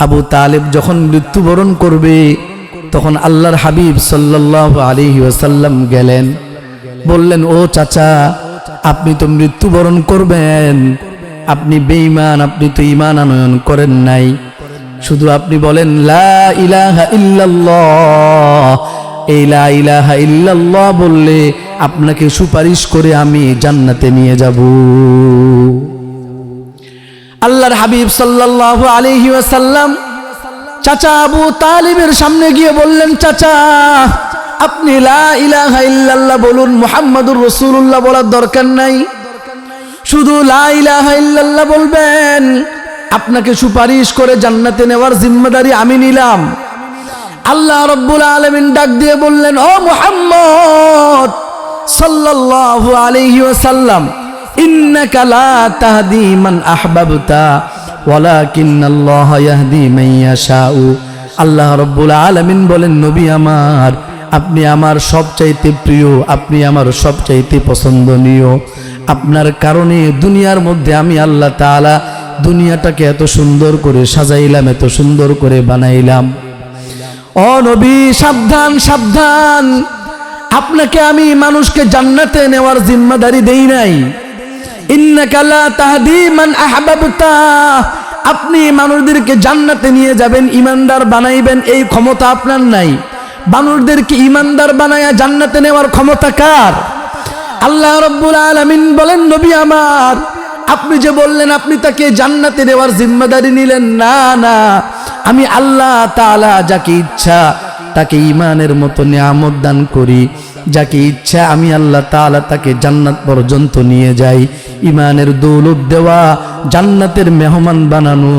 আবু তালেব যখন মৃত্যুবরণ করবে তখন আল্লাহর হাবিব সাল্লাল্লাহু আলাইহি ওয়াসাল্লাম গেলেন, বললেন, ও চাচা, আপনি তো মৃত্যুবরণ করবেন, আপনি বেঈমান, আপনি তো ঈমান আনয়ন করেন নাই, শুধু আপনি বলেন লা ইলাহা ইল্লাল্লাহ। এই লা ইলাহা ইল্লাল্লাহ বললে আপনাকে সুপারিশ করে আমি জান্নাতে নিয়ে যাব। আল্লাহর হাবিব সাল্লাল্লাহু আলাইহি ওয়াসাল্লাম চাচা আবু তালিবের সামনে গিয়ে বললেন, চাচা, আপনি লা ইলাহা ইল্লাল্লাহ বলুন, মুহাম্মাদুর রাসূলুল্লাহ বলার দরকার নাই, শুধু লা ইলাহা ইল্লাল্লাহ বলবেন, আপনাকে সুপারিশ করে জান্নাতে নেওয়ার জিম্মাদারি আমি নিলাম। আল্লাহ রাব্বুল আলামিন ডাক দিয়ে বললেন, ও মুহাম্মদ সাল্লাল্লাহু আলাইহি ওয়াসাল্লাম, ইন্নাকা লা তাহদি মান আহবাবতা ওয়ালাকিন্নাল্লাহা ইয়াহদি মান ইয়াশাউ। আল্লাহ রাব্বুল আলামিন বলেন, নবী আমার, আপনি আমার সবচাইতে প্রিয়, আপনি আমার সবচাইতে পছন্দনীয়, আপনার কারণে দুনিয়ার মধ্যে আমি আল্লাহ তাআলা দুনিয়াটাকে এত সুন্দর করে সাজাইলাম, এত সুন্দর করে বানাইলাম। ও নবী, সাবধান সাবধান, আপনাকে আমি মানুষকে জান্নাতে নেওয়ার জিম্মাদারি দেই নাই। ইন্নাকা লা তাহদি মান আহবাবতা, আপনি মানুষদেরকে জান্নাতে নিয়ে যাবেন, ঈমানদার বানাইবেন, এই ক্ষমতা আপনার নাই। মানুষদেরকে ঈমানদার বানায়া জান্নাতে নেওয়ার ক্ষমতা কার? আল্লাহ রাব্বুল আলামিন বলেন, নবী আমার, আপনি যে বললেন আপনি তাকে জান্নাতে নেওয়ার জিম্মাদারি নিলেন, না না, আমি আল্লাহ তাআলা যাকে ইচ্ছা তাকে ঈমানের মতো নিয়ামত দান করি, যাকে ইচ্ছা আমি আল্লাহ তাআলা তাকে জান্নাত পর্যন্ত নিয়ে যাই। ঈমানের দৌলত দেওয়া, জান্নাতের মেহমান বানানো,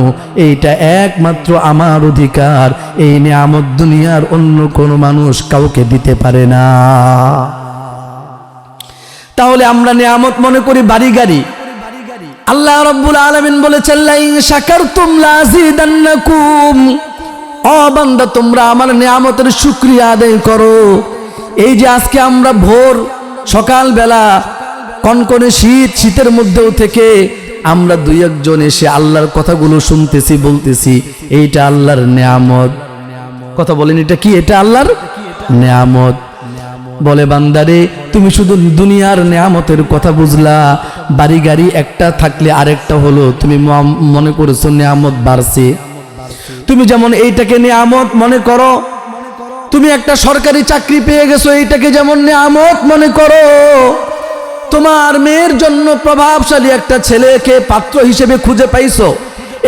এইটা একমাত্র আমার অধিকার। এই নিয়ামত দুনিয়ার অন্য কোনো মানুষ কাউকে দিতে পারে না। তাহলে আমরা নিয়ামত মনে করি বাড়ি গাড়ি। আল্লাহ রাব্বুল আলামিন বলেছেন, লা ইন শাকারতুম লাযিদান্নাকুম। ও বান্দা, তোমরা আমার নিয়ামতের শুকরিয়া আদায় করো। এই যে আজকে আমরা ভোর সকালবেলা কনকনে শীতের মধ্যেও থেকে আমরা দুই একজন এসে আল্লাহর কথাগুলো শুনতেছি, বলতেছি, এইটা আল্লাহর নিয়ামত। কথা বলেন, এটা কি? এটা আল্লাহর নিয়ামত। বলে, বান্দারে, তুমি শুধু দুনিয়ার নিয়ামতের কথা বুঝলা, বাড়ি গাড়ি একটা থাকলে আরেকটা হলো, তুমি মনে করেছো নিয়ামত বাড়ছে। তুমি যেমন এইটাকে নিয়ামত মনে করো, তুমি একটা সরকারি চাকরি পেয়ে গেছো, এইটাকে যেমন নিয়ামত মনে করো, তোমার মেয়ের জন্য প্রভাবশালী একটা ছেলেকে পাত্র হিসেবে খুঁজে পাইছো,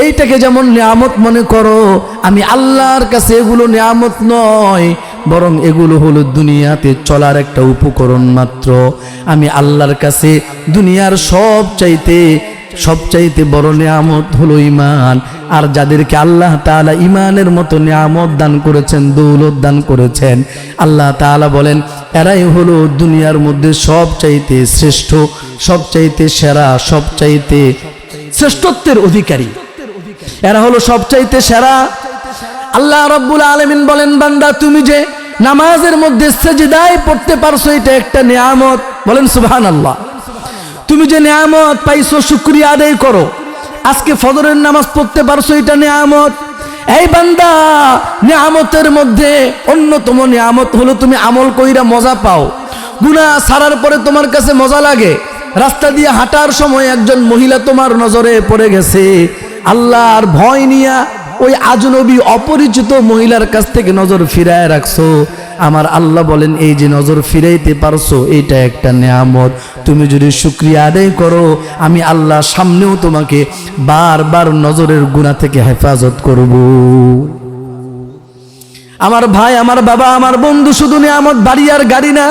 এইটাকে যেমন নিয়ামত মনে করো, আমি আল্লাহর কাছে এগুলো নিয়ামত নয়, বরং এগুলো হলো দুনিয়াতে চলার একটা উপকরণ মাত্র। আমি আল্লাহর কাছে দুনিয়ার সবচাইতে বড় নিয়ামত হলো ঈমান। আর যাদেরকে আল্লাহ তাআলা ঈমানের মতো নিয়ামত দান করেছেন, দৌলত দান করেছেন, আল্লাহ তাআলা বলেন, এরাই হলো দুনিয়ার মধ্যে সবচাইতে শ্রেষ্ঠ, সবচাইতে সেরা, সবচাইতে শ্রেষ্ঠত্বের অধিকারী, এরা হলো সবচাইতে সেরা। আল্লাহ রাব্বুল আলামিন বলেন, বান্দা, তুমি যে নামাজের মধ্যে সিজদায় পড়তে পারছো, এটা একটা নিয়ামত। বলেন সুবহানাল্লাহ। তুমি যে নিয়ামত পাইছো, শুকরিয়া আদায় করো। আজকে ফজরের নামাজ পড়তে পারছো, এটা নিয়ামত। এই বান্দা, নিয়ামতের মধ্যে অন্যতম নিয়ামত হলো তুমি আমল কইরা মজা পাও। গুনাহ ছাড়ার পরে তোমার কাছে মজা লাগে। রাস্তা দিয়ে হাঁটার সময় একজন মহিলা তোমার নজরে পড়ে গেছে, আল্লাহর ভয় নিয়া ওই আজনবী অপরিচিত মহিলার কাছ থেকে নজর ফিরায় রাখছো। আমার আল্লাহ বলেন, এই যে নজর ফিরাইতে পারছো, এটা একটা নিয়ামত। তুমি যদি শুকরিয়া আদায় করো, আমি আল্লাহ সামনেও তোমাকে বারবার নজরের গুনাহ থেকে হেফাজত করব। আমার ভাই, আমার বাবা, আমার বন্ধু, শুধু নিয়ামত বাড়ি আর গাড়ি না।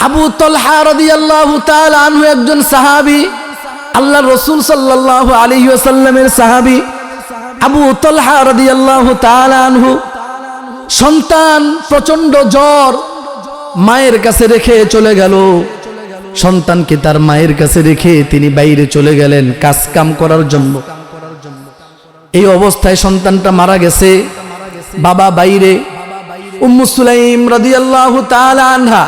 আবু তালহা রাদিয়াল্লাহু তাআলা আনহু একজন সাহাবী, আল্লাহর রাসূল সাল্লাল্লাহু আলাইহি ওয়াসাল্লামের সাহাবী। আবু তালহা রাদিয়াল্লাহু তাআলা আনহু সন্তান প্রচন্ড জ্বর, মায়ের কাছে রেখে চলে গেল। সন্তানকে তার মায়ের কাছে রেখে তিনি বাইরে চলে গেলেন কাজ কাম করার জন্য। এই অবস্থায় সন্তানটা মারা গেছে, বাবা বাইরে। উম্মু সুলাইম রাদিয়াল্লাহু তাআলা আনহা,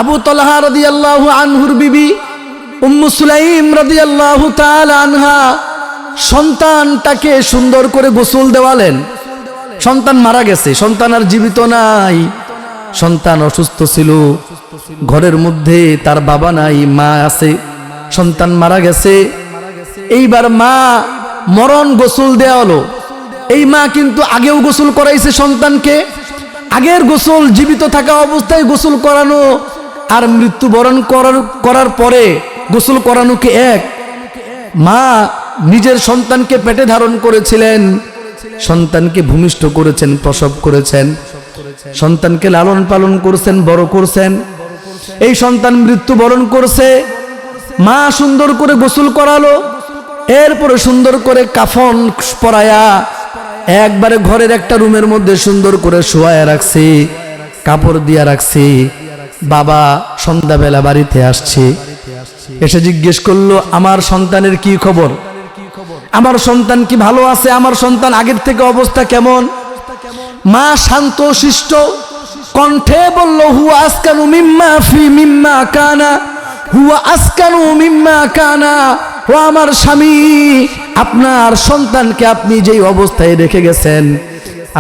আবু তালহা রাদিয়াল্লাহু আনহুর বিবি উম্মু সুলাইম রাদিয়াল্লাহু তাআলা আনহা সন্তানটাকে সুন্দর করে গোসল দেওয়ালেন। সন্তান মারা গেছে, সন্তান আর জীবিত নাই। সন্তান অসুস্থ ছিল, ঘরের মধ্যে তার বাবা নাই, মা আছে। সন্তান মারা গেছে, এইবার মা মরণ গোসল দেওয়া হলো। এই মা কিন্তু আগেও গোসল করাইছে সন্তানকে। আগের গোসল জীবিত থাকা অবস্থায় গোসল করানো আর মৃত্যুবরণ করার পরে গোসল করানো কি এক? মা নিজের সন্তানকে পেটে ধারণ করেছিলেন, সন্তানকে ভূমিষ্ঠ করেছেন, প্রসব করেছেন, সন্তানকে লালন পালন করছেন, বড় করছেন। এই সন্তান মৃত্যুবরণ করছে, মা সুন্দর করে গোসল করালো, এরপরে সুন্দর করে কাফন পরায়া একবারে ঘরের একটা রুমের মধ্যে সুন্দর করে শোয়ায় রাখছি, কাপড় দিয়া রাখছি। বাবা সন্ধ্যাবেলা বাড়িতে আসছে, এসে জিজ্ঞেস করলো আমার সন্তানের কি খবর, আমার সন্তান কি ভালো আছে, আমার সন্তান আগের থেকে অবস্থা কেমন? মা শান্ত শিষ্ট কণ্ঠে বলল, হুয়া আসকানু মিম্মা ফি মিম্মা কানা, হুয়া আসকানু মিম্মা কানা। ও আমার স্বামী, আপনার সন্তানকে আপনি যেই অবস্থায় রেখে গেছেন,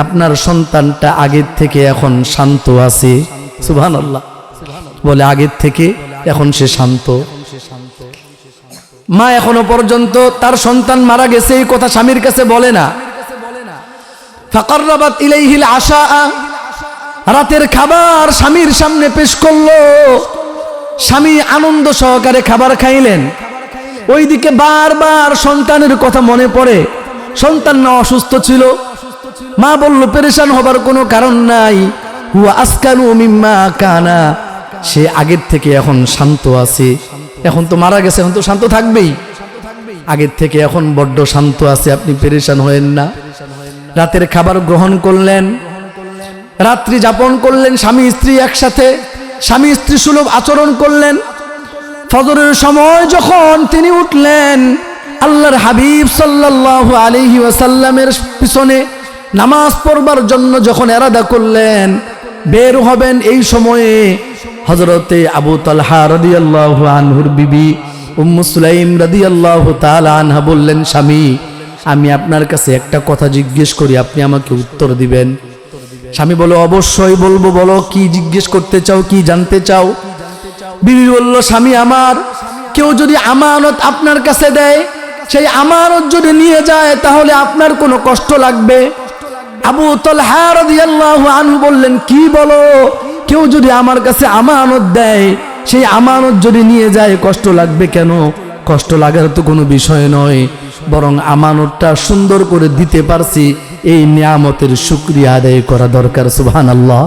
আপনার সন্তানটা আগের থেকে এখন শান্ত আছে। সুবহানাল্লাহ, বলে আগের থেকে এখন সে শান্ত। মা এখনো পর্যন্ত তার সন্তান মারা গেছে এই কথা স্বামীর কাছে বলে না। ফাকাররাবাত ইলাইহিল আশা, রাতের খাবার স্বামীর সামনে পেশ করলো। স্বামী আনন্দ সহকারে খাবার খাইলেন। ওইদিকে বারবার সন্তানের কথা মনে পড়ে, সন্তান না অসুস্থ ছিল। মা বলল, পেরেশান হবার কোনো কারণ নাই, হুয়া আসকানু মিম্মা কানা, সে আগের থেকে এখন শান্ত আছে। এখন তো মারা গেছে, এখন তো শান্ত থাকবেই, আগের থেকে এখন বড্ড শান্ত আছে, আপনি পেরেশান হয়েন না। রাতের খাবার গ্রহণ করলেন, রাত্রি যাপন করলেন স্বামী স্ত্রী একসাথে, স্বামী স্ত্রী সুলভ আচরণ করলেন। ফজরের সময় যখন তিনি উঠলেন, আল্লাহর হাবিব সাল্লাল্লাহু আলাইহি ওয়াসাল্লামের পিছনে নামাজ পড়বার জন্য যখন এরাদা করলেন, বের হবেন, এই সময়ে হযরতে আবু তালহা রাদিয়াল্লাহু আনহুর বিবি উম্মু সুলাইম রাদিয়াল্লাহু তাআলা আনহা বললেন, স্বামী আমি আপনার কাছে একটা কথা জিজ্ঞেস করি, আপনি আমাকে উত্তর দিবেন। স্বামী বলে, অবশ্যই বলবো, বলো কি জিজ্ঞেস করতে চাও, কি জানতে চাও? বিবি বলল, স্বামী আমার, কেউ যদি আমানত আপনার কাছে দেয়, সেই আমানত যদি নিয়ে যায় তাহলে আপনার কোনো কষ্ট লাগবে? আবু তালহা রাদিয়াল্লাহু আনহু বললেন, কি বলো? কেউ যদি আমার কাছে আমানত দেয়, সেই আমানত যদি নিয়ে যায় কষ্ট লাগবে কেন? কষ্ট লাগার তো কোনো বিষয় নয়, বরং আমানতটা সুন্দর করে দিতে পারছি, এই নিয়ামতের শুকরিয়া আদায় করা দরকার। সুবহানাল্লাহ।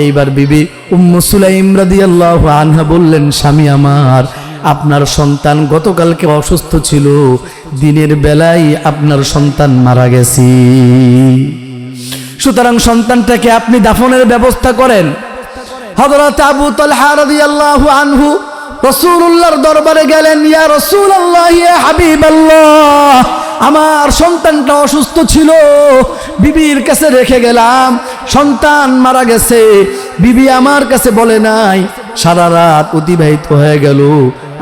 এইবার বিবি উম্মু সুলাইম রাদিয়াল্লাহু আনহা বললেন, স্বামী আমার, আপনার সন্তান গতকালকে অসুস্থ ছিল, দিনের বেলায় আপনার সন্তান মারা গেছে, সুতরাং সন্তানটাকে আপনি দাফনের ব্যবস্থা করেন। হযরত আবু তালহা রাদিয়াল্লাহু আনহু রাসূলুল্লাহর দরবারে গেলেন, ইয়া রাসূলুল্লাহ, ইয়া হাবিবাল্লাহ, আমার সন্তানটা অসুস্থ ছিল, বিবির কাছে রেখে গেলাম, সন্তান মারা গেছে, বিবি আমার কাছে বলে নাই, সারা রাত অতিবাহিত হয়ে গেল,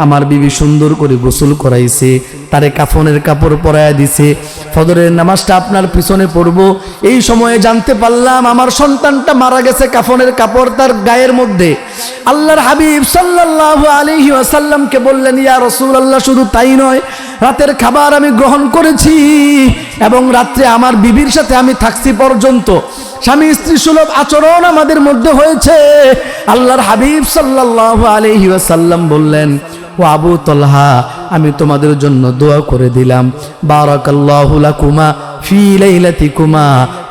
আমার বিবি সুন্দর করে গোসল করাইছে, তারে কাফনের কাপড় পরায়া দিছে, ফজরের নামাজটা আপনার পিছনে পড়ব, এই সময়ে জানতে পারলাম আমার সন্তানটা মারা গেছে, কাফনের কাপড় তার গায়ের মধ্যে। আল্লাহর হাবিব সাল্লাল্লাহু আলাইহি ওয়াসাল্লামকে বললেন, ইয়া রাসূলুল্লাহ, শুধু তাই নয়, রাতের খাবার আমি গ্রহণ করেছি এবং রাত্রে আমার বিবির সাথে আমি থাকছি পর্যন্ত, স্বামী স্ত্রী সুলভ আচরণ আমাদের মধ্যে হয়েছে। আল্লাহর হাবিব সাল্লাল্লাহু আলাইহি ওয়াসাল্লাম বললেন, ও আবু তালহা, আমি তোমাদের জন্য দোয়া করে দিলাম, বারাকাল্লাহু লাকুমা ফি লাইলাতিকুমা,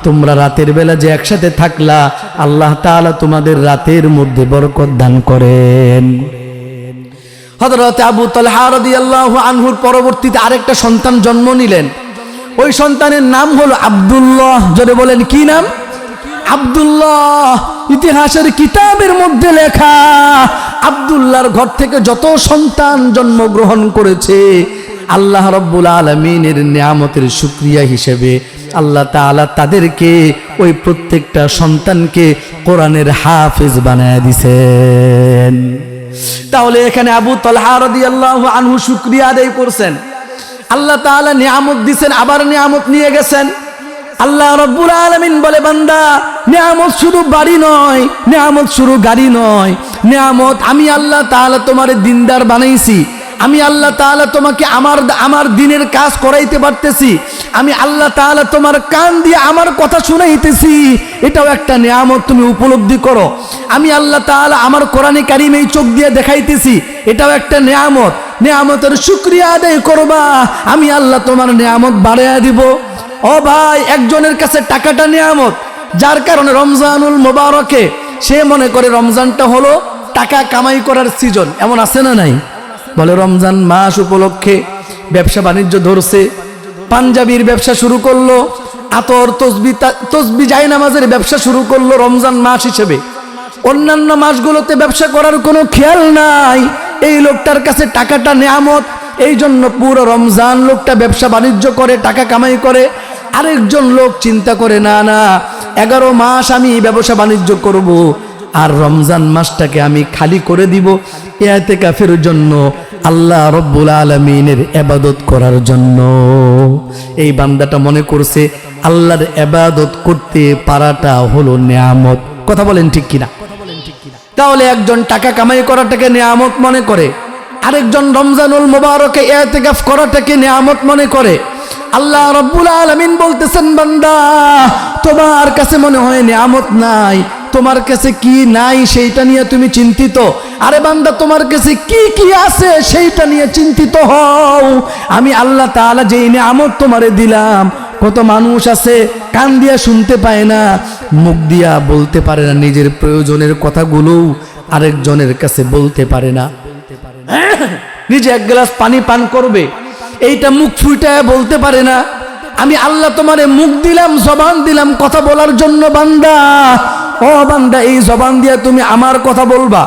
তোমরা রাতের বেলা যে একসাথে থাকলা, আল্লাহ তাআলা তোমাদের রাতের মধ্যে বরকত দান করেন। হযরত আবু তালহা রাদিয়াল্লাহু আনহুর পরবর্তীতে আরেকটা সন্তান জন্ম নিলেন। ওই সন্তানের নাম হলো আব্দুল্লাহ। জোরে বলেন, কি নাম? আব্দুল্লাহ। ইতিহাসের কিতাবের মধ্যে লেখা, আব্দুল্লাহর ঘর থেকে যত সন্তান জন্মগ্রহণ করেছে, আল্লাহ রাব্বুল আলামিনের নিয়ামতের শুকরিয়া হিসেবে আল্লাহ তাআলা তাদেরকে, ওই প্রত্যেকটা সন্তানকে কোরআনের হাফেজ বানায় দিয়েছেন। তাহলে এখানে আবু তালহা রাদিয়াল্লাহু আনহু শুকরিয়া আদায় করছেন। আল্লাহ তাআলা নিয়ামত দিয়েছেন, আবার নিয়ামত নিয়ে গেছেন। আল্লাহ রাব্বুল আলামিন বলে, বান্দা নিয়ামত শুধু বাড়ি নয়, নিয়ামত শুধু গাড়ি নয়, নিয়ামত আমি আল্লাহ তাআলা তোমার দিনদার বানাইছি। আমি আল্লাহ তাআলা তোমাকে আমার দিনের কাজ করাইতে পারতেছি। আমি আল্লাহ তাআলা তোমার কান দিয়ে আমার কথা শুনাইতেছি, এটাও একটা নিয়ামত, তুমি উপলব্ধি করো। আমি আল্লাহ তাআলা আমার কোরআনে কারিম এই চোখ দিয়ে দেখাইতেছি, এটাও একটা নিয়ামত। নিয়ামতের শুকরিয়া আদায় করবা, আমি আল্লাহ তোমার নিয়ামত বাড়াইয়া দিব। ও ভাই, একজনের কাছে টাকাটা নিয়ামত, যার কারণে রমজানুল মোবারকে সে মনে করে রমজানটা হলো টাকা কামাই করার সিজন। এমন আছে না নাই? বলে রমজান মাস উপলক্ষে ব্যবসা বাণিজ্য ধরছে, পাঞ্জাবির ব্যবসা শুরু করলো, আতর তসবি জায়নামাজের ব্যবসা শুরু করলো রমজান মাস হিসেবে। অন্যান্য মাসগুলোতে ব্যবসা করার কোনো খেয়াল নাই। এই লোকটার কাছে টাকাটা নিয়ামত, এই জন্য পুরো রমজান লোকটা ব্যবসা বাণিজ্য করে, টাকা কামাই করে। আরেকজন লোক চিন্তা করে, না না 11 মাস আমি ব্যবসা বাণিজ্য করব, আর রমজান মাসটাকে আমি খালি করে দিব ইতিকাফের জন্য, আল্লাহ রব্বুল আলামিনের ইবাদত করার জন্য। এই বান্দাটা মনে করছে আল্লাহর ইবাদত করতে পারাটা হলো নিয়ামত। কথা বলেন ঠিক কিনা? তাহলে একজন টাকা কামাই করাটাকে নিয়ামত মনে করে, আরেকজন রমজানুল মুবারকে ইতিকাফ করাটাকে নিয়ামত মনে করে। আল্লাহ রাব্বুল আলামিন বলতেছেন, বান্দা তোমার কাছে মনে হয় নিয়ামত নাই, তোমার কাছে কি নাই সেইটা নিয়ে তুমি চিন্তিত। আরে বান্দা, তোমার কাছে কি কি আছে সেইটা নিয়ে চিন্তিত হও। আমি আল্লাহ তাআলা যেই নিয়ামত তোমারে দিলাম, কত মানুষ আছে কান দিয়া শুনতে পায় না, মুখ দিয়া বলতে পারে না, নিজের প্রয়োজনের কথাগুলো আরেকজনের কাছে বলতে পারে না। নিজে এক গ্লাস পানি পান করবে, এইটা মুখ ফুটায় বলতে পারে না। আমি আল্লাহ তোমারে মুখ দিলাম, জবান দিলাম কথা বলার জন্য। বান্দা, ও বান্দা, এই জবান দিয়া তুমি আমার কথা বলবা,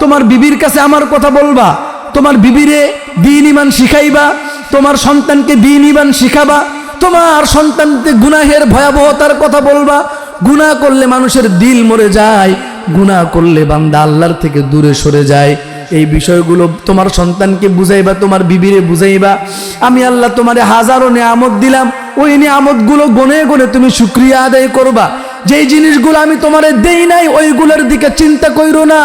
তোমার বিবির কাছে আমার কথা বলবা, তোমার বিবিরে দ্বীন ঈমান শিখাইবা, তোমার সন্তানকে দ্বীন ঈমান শিখাবা, তোমার সন্তানকে গুনাহের ভয়াবহতার কথা বলবা। গুনাহ করলে মানুষের দিল মরে যায়, গুনাহ করলে বান্দা আল্লাহর থেকে দূরে সরে যায়। এই বিষয়গুলো তোমার সন্তানকে বুঝাইবা, তোমার বিবিরে বুঝাইবা। আমি আল্লাহ তোমারে হাজারো নিয়ামত দিলাম, ওই নিয়ামতগুলো গনে গনে তুমি শুকরিয়া আদায় করবা। যেই জিনিসগুলো আমি তোমারে দেই নাই ওইগুলোর দিকে চিন্তা কইরো না,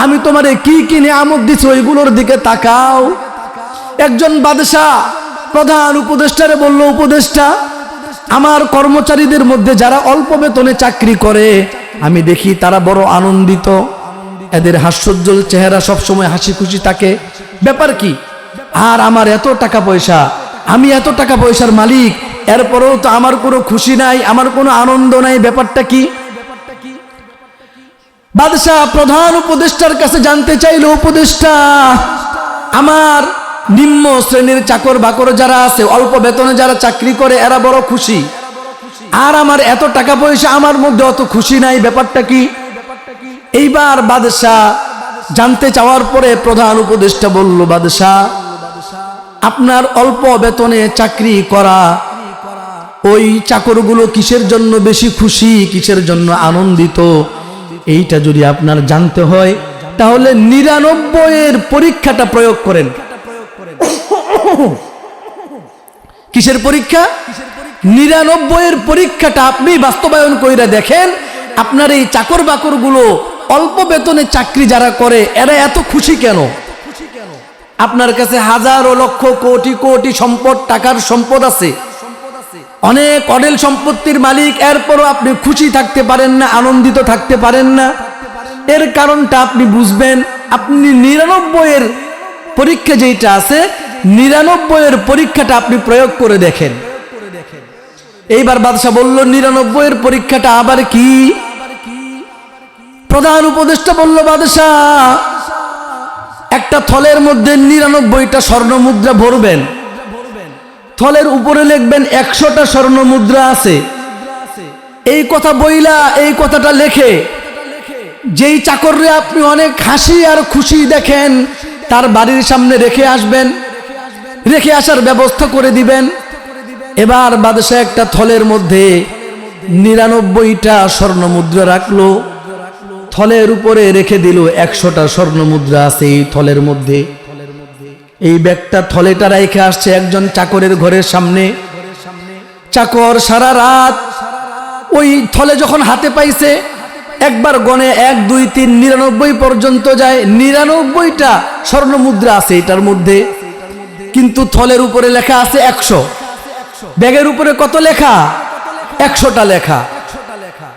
আমি তোমারে কি কি নিয়ামত দিছি ওইগুলোর দিকে তাকাও। একজন বাদশাহ প্রধান উপদেষ্টারে বলল, উপদেষ্টা, আমার কর্মচারীদের মধ্যে যারা অল্প বেতনে চাকরি করে আমি দেখি তারা বড় আনন্দিত, এদের হাস্যোজ্জ্বল চেহারা, সবসময় হাসি খুশি থাকে, ব্যাপার কি? আর আমার এত টাকা পয়সা, আমি এত টাকা পয়সার মালিক, এরপরেও তো আমার কোনো খুশি নাই, আমার কোনো আনন্দ নাই, ব্যাপারটা কি? বাদশাহ প্রধান উপদেষ্টার কাছে জানতে চাইল, উপদেষ্টা, আমার নিম্ন শ্রেণীর চাকর বাকর যারা আছে, অল্প বেতনে যারা চাকরি করে, এরা বড় খুশি, আর আমার এত টাকা পয়সা, আমার মধ্যে অত খুশি নাই, ব্যাপারটা কি? এইবার বাদশাহ জানতে চাওয়ার পরে প্রধান উপদেষ্টা বলল, বাদশাহ, আপনার অল্প বেতনে চাকরি করা ওই চাকরগুলো কিসের জন্য বেশি খুশি, কিসের জন্য আনন্দিত, এইটা যদি আপনার জানতে হয় তাহলে 99-এর পরীক্ষাটা প্রয়োগ করেন। কিসের পরীক্ষা? 99-এর পরীক্ষাটা আপনি বাস্তবায়ন কইরা দেখেন, আপনার এই চাকর বাকরগুলো অল্প বেতনে চাকরি যারা করে এরা এত খুশি কেন? আপনার কাছে হাজারো লক্ষ কোটি কোটি সম্পদ, টাকার সম্পদ আছে, অনেক অঢেল সম্পত্তির মালিক, এরপরও আপনি খুশি থাকতে পারেন না, আনন্দিত থাকতে পারেন না। এর কারণটা আপনি বুঝবেন, আপনি 99-এর পরীক্ষা যেটা আছে, 99-এর পরীক্ষাটা আপনি প্রয়োগ করে দেখেন। এইবার বাদশা বলল, 99-এর পরীক্ষাটা আবার কি? প্রধান উপদেষ্টা বলল, বাদশা, একটা থলের মধ্যে 99টা স্বর্ণ মুদ্রা ভরবেন, থলের উপরে লিখবেন 100টা স্বর্ণ মুদ্রা আছে। এই কথা বইলা এই কথাটা লেখে যেই চাকররে আপনি অনেক হাসি আর খুশি দেখেন, তার বাড়ির সামনে রেখে আসবেন, রেখে আসার ব্যবস্থা করে দিবেন। এবার বাদশাহ একটা থলের মধ্যে 99টা স্বর্ণ মুদ্রা রাখলো, থলের উপরে রেখে দিল 100টা স্বর্ণ মুদ্রা আছে এই থলের মধ্যে। এই ব্যাগটা থলেটা রেখে আসছে একজন চাকরের ঘরের সামনে। চাকর সারা রাত ওই থলে যখন হাতে পাইছে, একবার গনে 1 2 3 99 পর্যন্ত যায়। 99টা স্বর্ণ মুদ্রা আছে এটার মধ্যে, কিন্তু থলের উপরে লেখা আছে 100। ব্যাগের উপরে কত লেখা? 100টা লেখা।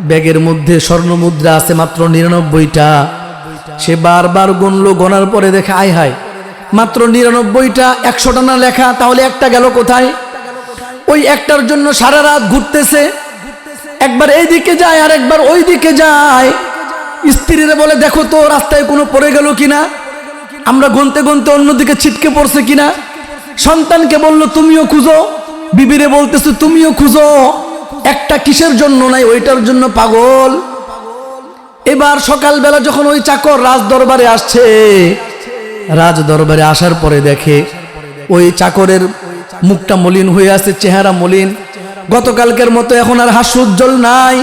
ব্যাগের মধ্যে স্বর্ণ মুদ্রা আছে মাত্র 99টা। সে বারবার গুনলো, গোনার পরে দেখে আয় হায়, মাত্র 99টা, 100টা না লেখা, তাহলে একটা গেল কোথায়? ওই একটার জন্য সারা রাত ঘুরতেছে, একবার এইদিকে যায় আর একবার ওই দিকে যায়। স্ত্রীরা বলে দেখো তো রাস্তায় কোনো পড়ে গেল কিনা, আমরা গুনতে গুনতে অন্যদিকে ছিটকে পড়ছে কিনা। সন্তানকে বলল তুমিও খুঁজো, বিবিরে বলতেছে তুমিও খুঁজো, একটা কিসের জন্য নাই ওইটার জন্য পাগল। এবার সকালবেলা যখন ওই চাকর রাজ দরবারে আসছে, রাজ দরবারে আসার পরে দেখে ওই চাকরের মুখটা মলিন হয়ে আছে, চেহারা মলিন। গতকালকের মতো এখন আর হাসি উজ্জ্বল নাই,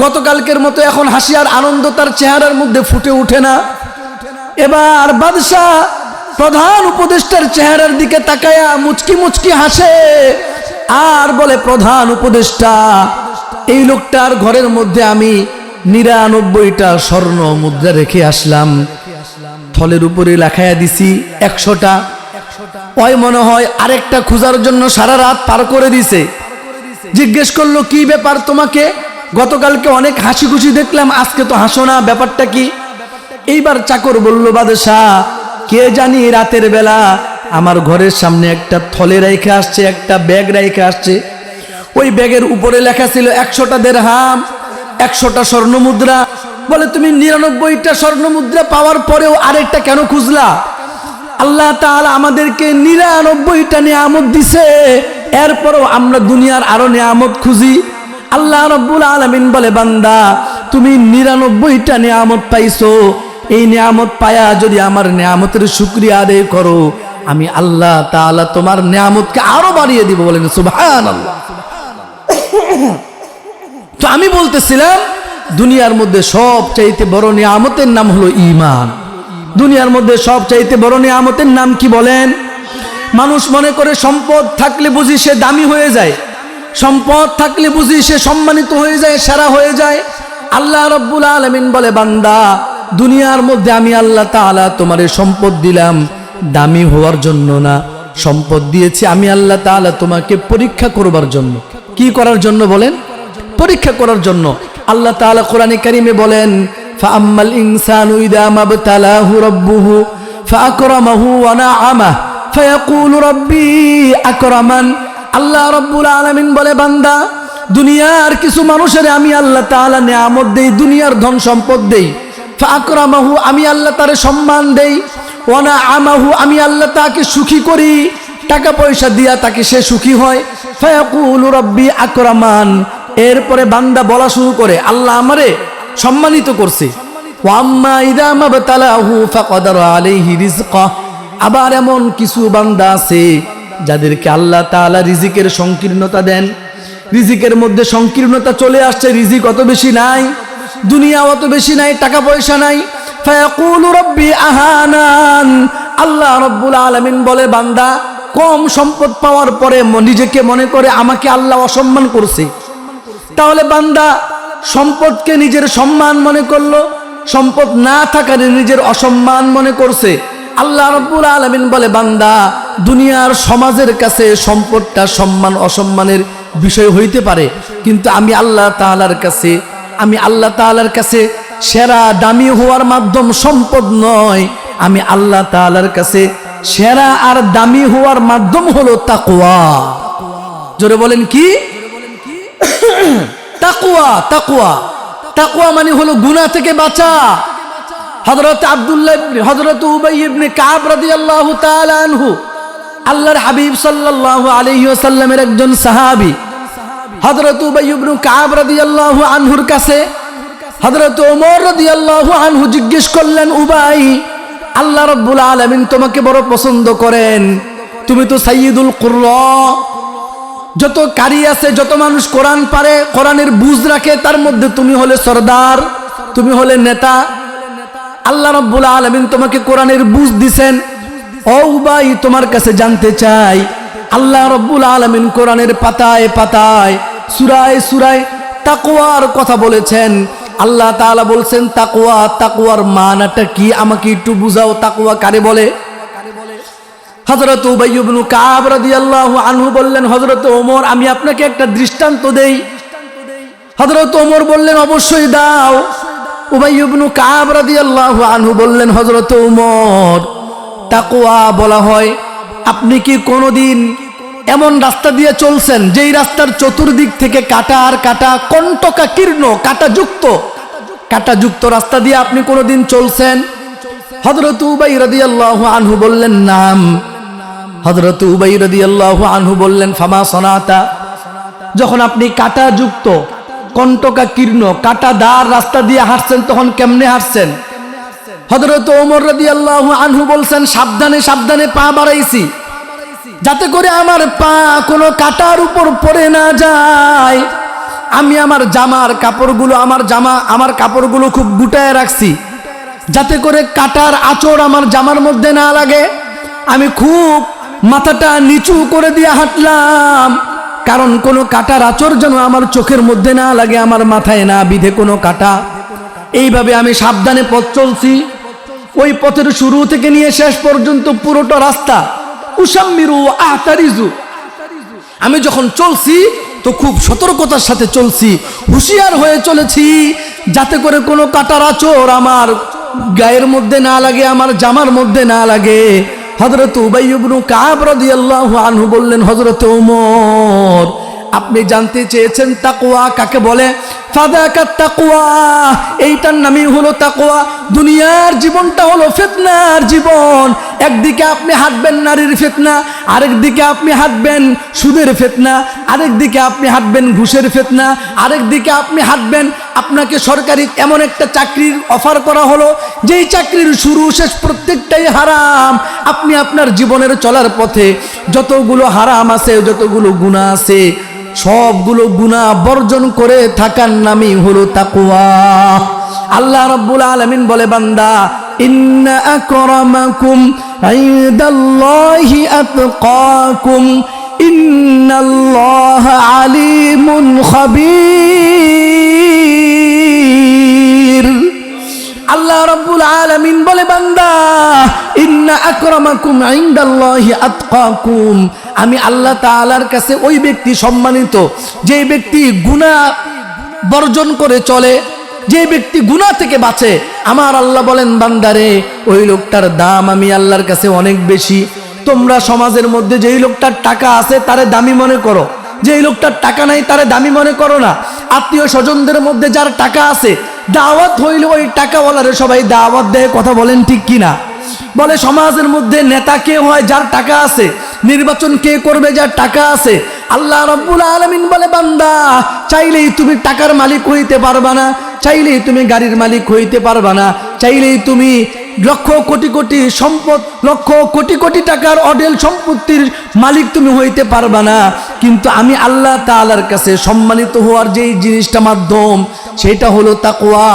গতকালকের মতো এখন হাসি আর আনন্দ তার চেহারার মধ্যে ফুটে ওঠে না। এবার বাদশাহ প্রধান উপদেষ্টার চেহারার দিকে তাকায়া মুচকি মুচকি হাসে আর বলে, প্রধান উপদেষ্টা, এই লোকটার ঘরের মধ্যে আমি 99টা স্বর্ণ মুদ্রা রেখে আসলাম, থলের উপরে লেখায়া দিছি 100টা। ওই মনে হয় আরেকটা খোঁজার জন্য সারা রাত পার করে দিছে। জিজ্ঞেস করলো কি ব্যাপার তোমাকে, গতকালকে অনেক হাসি খুশি দেখলাম, আজকে তো হাসো না, ব্যাপারটা কি? এইবার চাকর বলল, বাদশাহ কে জানি রাতের বেলা আমার ঘরের সামনে একটা থলে রেখে আসছে, একটা ব্যাগ রেখে আসছে। ওই ব্যাগের উপরে লেখা ছিল 100টা দিরহাম, 100টা স্বর্ণ মুদ্রা। বলে তুমি 99টা স্বর্ণ মুদ্রা পাওয়ার পরেও আরেকটা কেন খুঁজলা? আল্লাহ তাআলা আমাদেরকে 99টা নিয়ামত দিছে, এরপরও আমরা দুনিয়ার আরো নিয়ামত খুঁজি। আল্লাহ রাব্বুল আলামিন বলে, বান্দা তুমি 99টা নিয়ামত পাইছো, এই নিয়ামত পায়া যদি আমার নিয়ামতের শুকরিয়া আদায় করো, আমি আল্লাহ তাআলা তোমার নিয়ামতকে আরো বাড়িয়ে দিব। বলেন সুবহানাল্লাহ। তো আমি বলতেছিলাম দুনিয়ার মধ্যে সবচাইতে বড় নিয়ামতের নাম হলো ঈমান। দুনিয়ার মধ্যে সবচাইতে বড় নিয়ামতের নাম কি বলেন? মানুষ মনে করে সম্পদ থাকলে বুঝি সে দামি হয়ে যায়, সম্পদ থাকলে বুঝি সে সম্মানিত হয়ে যায়, সেরা হয়ে যায়। আল্লাহ রাব্বুল আলামিন বলে, বান্দা দুনিয়ার মধ্যে আমি আল্লাহ তাআলা তোমারে সম্পদ দিলাম দামি হওয়ার জন্য না, সম্পদ দিয়েছি আমি আল্লাহ তাআলা তোমাকে পরীক্ষা করবার জন্য। কি করার জন্য বলেন? পরীক্ষা করার জন্য। আল্লাহ তাআলা কোরআনে কারীমে বলেন, ফাআম্মাল ইনসানু ইযা মাবতালাহু রাব্বুহু ফাআকরামাহু ওয়া নাআমাহু ফায়াকুলু রাব্বি আকরামান। আল্লাহ রাব্বুল আলামিন বলে, বান্দা দুনিয়ার কিছু মানুষের আমি আল্লাহ তাআলা নিয়ামত দেই, দুনিয়ার ধন সম্পদ দেই। ফাআকরামাহু আমি আল্লাহ তারে সম্মান দেই, ওয়া নাআমাহু আমি আল্লাহ তাকে সুখী করি, টাকা পয়সা দিয়া তাকে সে সুখী হয়। ফায়াকুলু রাব্বি আকরামান। এরপরে বান্দা বলা শুরু করে, আল্লাহ আমারে সম্মানিত করছে। ওয়া আম্মা ইযা মাবতালাহু ফাকাদারা আলাইহি রিজকা। আবার এমন কিছু বান্দা আছে যাদেরকে আল্লাহ তাআলা রিজিকের সংকীর্ণতা দেন, রিজিকের মধ্যে সংকীর্ণতা চলে আসছে, রিজিক অত বেশি নাই, দুনিয়া অত বেশি নাই, টাকা পয়সা নাই। ফায়াকুলু রাব্বি আহানান। আল্লাহ রাব্বুল আলামিন বলে, বান্দা কম সম্পদ পাওয়ার পরে নিজেকে মনে করে আমাকে আল্লাহ অসম্মান করছে। তাহলে বান্দা সম্পদকে নিজের সম্মান মনে করলো, সম্পদ না থাকারে নিজের অসম্মান মনে করছে। আল্লাহ রাব্বুল আলামিন বলে, বান্দা দুনিয়ার সমাজের কাছে সম্পদটা সম্মান অসম্মানের বিষয় হইতে পারে, কিন্তু আমি আল্লাহ তাআলার কাছে সেরা দামি হওয়ার মাধ্যম সম্পদ নয়, আমি আল্লাহ তাআলার কাছে সেরা আর দামি হওয়ার মাধ্যম হলো তাকওয়া। জোরে বলেন কি? তাকওয়া। তাকওয়া তাকওয়া মানে হলো গুনাহ থেকে বাঁচা। হযরত উবাই ইবনে কাব রাদিয়াল্লাহু তাআলা আনহু, আল্লাহর হাবিব সাল্লাল্লাহু আলাইহি ওয়াসাল্লামের একজন সাহাবী। হযরত উবাই ইবনে কাব রাদিয়াল্লাহু আনহুর কাছে হযরত ওমর রাদিয়াল্লাহু আনহু জিজ্ঞেস করলেন, উবাই, আল্লাহ রাব্বুল আলামিন তোমাকে বড় পছন্দ করেন, তুমি তো সাইয়্যিদুল কুররা, যত কারি আছে, যত মানুষ কোরআন পারে, কোরআনের বুঝ রাখে, তার মধ্যে তুমি হলে সরদার, তুমি হলে নেতা। আল্লাহ রাব্বুল আলামিন তোমাকে কোরআনের বুঝ দিবেন, ও উবাই, তোমার কাছে জানতে চাই, আল্লাহ রাব্বুল আলামিন কোরআনের পাতায় পাতায় সূরায় সূরায় তাকওয়ার কথা বলেছেন। আল্লাহ তাআলা বলছেন তাকওয়া, তাকওয়ার মানাটা কি আমাকে একটু বুঝাও, তাকওয়া কারে বলে? হযরত উবাই ইবনে কাব রাদিয়াল্লাহু আনহু বললেন, হযরত ওমর আমি আপনাকে একটা দৃষ্টান্ত দেই। হযরত ওমর বললেন অবশ্যই দাও। উবাই ইবনে কাব রাদিয়াল্লাহু আনহু বললেন, হযরত ওমর তাকওয়া বলা হয়, আপনি কি কোনোদিন এমন রাস্তা দিয়ে চলছেন যেই রাস্তার চতুর্দিক থেকে কাটা আর কাটা, কণ্টকা কীর্ণ কাটাযুক্ত রাস্তা দিয়ে আপনি কোনোদিন চলছেন? হযরত উবাই রাদিয়াল্লাহু আনহু বললেন নাম। হযরত উবাই রাদিয়াল্লাহু আনহু বললেন ফামা সনাতা, যখন আপনি কাটাযুক্ত কণ্টকা কীর্ণ কাটাদার রাস্তা দিয়ে হাঁটছেন তখন কেমনে হাঁটছেন? হযরত ওমর রাদিয়াল্লাহু আনহু বলছেন সাবধানে সাবধানে পা বাড়াইছি, যাতে করে আমার পা কোনো কাটার উপর পড়ে না যায়। আমি আমার কাপড়গুলো খুব গুটায় রাখছি, যাতে করে কাটার আঁচড় আমার জামার মধ্যে না লাগে। আমি খুব মাথাটা নিচু করে দিয়ে হাঁটলাম, কারণ কোনো কাটার আঁচড় যেন আমার চোখের মধ্যে না লাগে, আমার মাথায় না বিধে কোনো কাটা। এইভাবে আমি সাবধানে পথ চলছি। ওই পথের শুরু থেকে নিয়ে শেষ পর্যন্ত পুরোটা রাস্তা উসাম্মিরু আহতারিজু, আমি যখন চলছি তো খুব সতর্কতার সাথে চলছি, হুঁশিয়ার হয়ে চলেছি, যাতে করে কোনো কাটার আঁচড় আমার গায়ের মধ্যে না লাগে, আমার জামার মধ্যে না লাগে। হযরত উবাই ইবনে কাব রাদিয়াল্লাহু আনহু বললেন, হযরত ওমর আপনি জানতে চেয়েছেন তাকওয়া কাকে বলে? ফাদাকাত তাকওয়া, এইটার নামই হলো তাকওয়া। দুনিয়ার জীবনটা হলো ফিতনার জীবন। একদিকে আপনি হাঁটবেন নারীর ফিতনা, আরেক দিকে আপনি হাঁটবেন সুদের ফিতনা, আরেক দিকে আপনি হাঁটবেন ঘুষের ফিতনা, আরেক দিকে আপনি হাঁটবেন আপনাকে সরকারি এমন একটা চাকরির অফার করা হলো যেই চাকরির শুরু শেষ প্রত্যেকটাই হারাম। আপনি আপনার জীবনের চলার পথে যতগুলো হারাম আছে, যতগুলো গুনাহ আছে, সবগুলো গুনাহ বর্জন করে থাকার নামই হলো তাকওয়া। আল্লাহ রাব্বুল আলামিন বলে বান্দা ইন্না আকরামাকুম ইনদাল্লাহি আতকাকুম ইন্নাল্লাহা আলিমুন খাবীর। আল্লাহ রাব্বুল আলামিন বলে বান্দা ইন্না আকরামাকুম ইনদাল্লাহি আতকাকুম, আমি আল্লাহ তাআলার কাছে ওই ব্যক্তি সম্মানিত যে ব্যক্তি গুনাহ বর্জন করে চলে, যে ব্যক্তি গুনাহ থেকে বাঁচে। আমার আল্লাহ বলেন বান্দারে ওই লোকটার দাম আমি আল্লাহর কাছে অনেক বেশি। তোমরা সমাজের মধ্যে যেই লোকটার টাকা আছে তারে দামি মনে করো, যেই লোকটার টাকা নাই তারে দামি মনে করো না। আত্মীয় স্বজনদের মধ্যে যার টাকা আছে দাওয়াত হইলে ওই টাকাওয়ালারে সবাই দাওয়াত দেয়, কথা বলেন ঠিক কিনা? বলে সমাজের মধ্যে নেতা কে হয়? যার টাকা আছে। নির্বাচন কে করবে? যার টাকা আছে। আল্লাহ রাব্বুল আলামিন বলে বান্দা চাইলেই তুমি টাকার মালিক হইতে পারবা না, চাইলেই তুমি গাড়ির মালিক হইতে পারবা না, চাইলেই তুমি লক্ষ কোটি কোটি সম্পদ, লক্ষ কোটি কোটি টাকার অঢেল সম্পত্তির মালিক তুমি হইতে পারবা না। কিন্তু আমি আল্লাহ তাআলার কাছে সম্মানিত হওয়ার যেই জিনিসটা মাধ্যম, সেটা হলো তাকওয়া।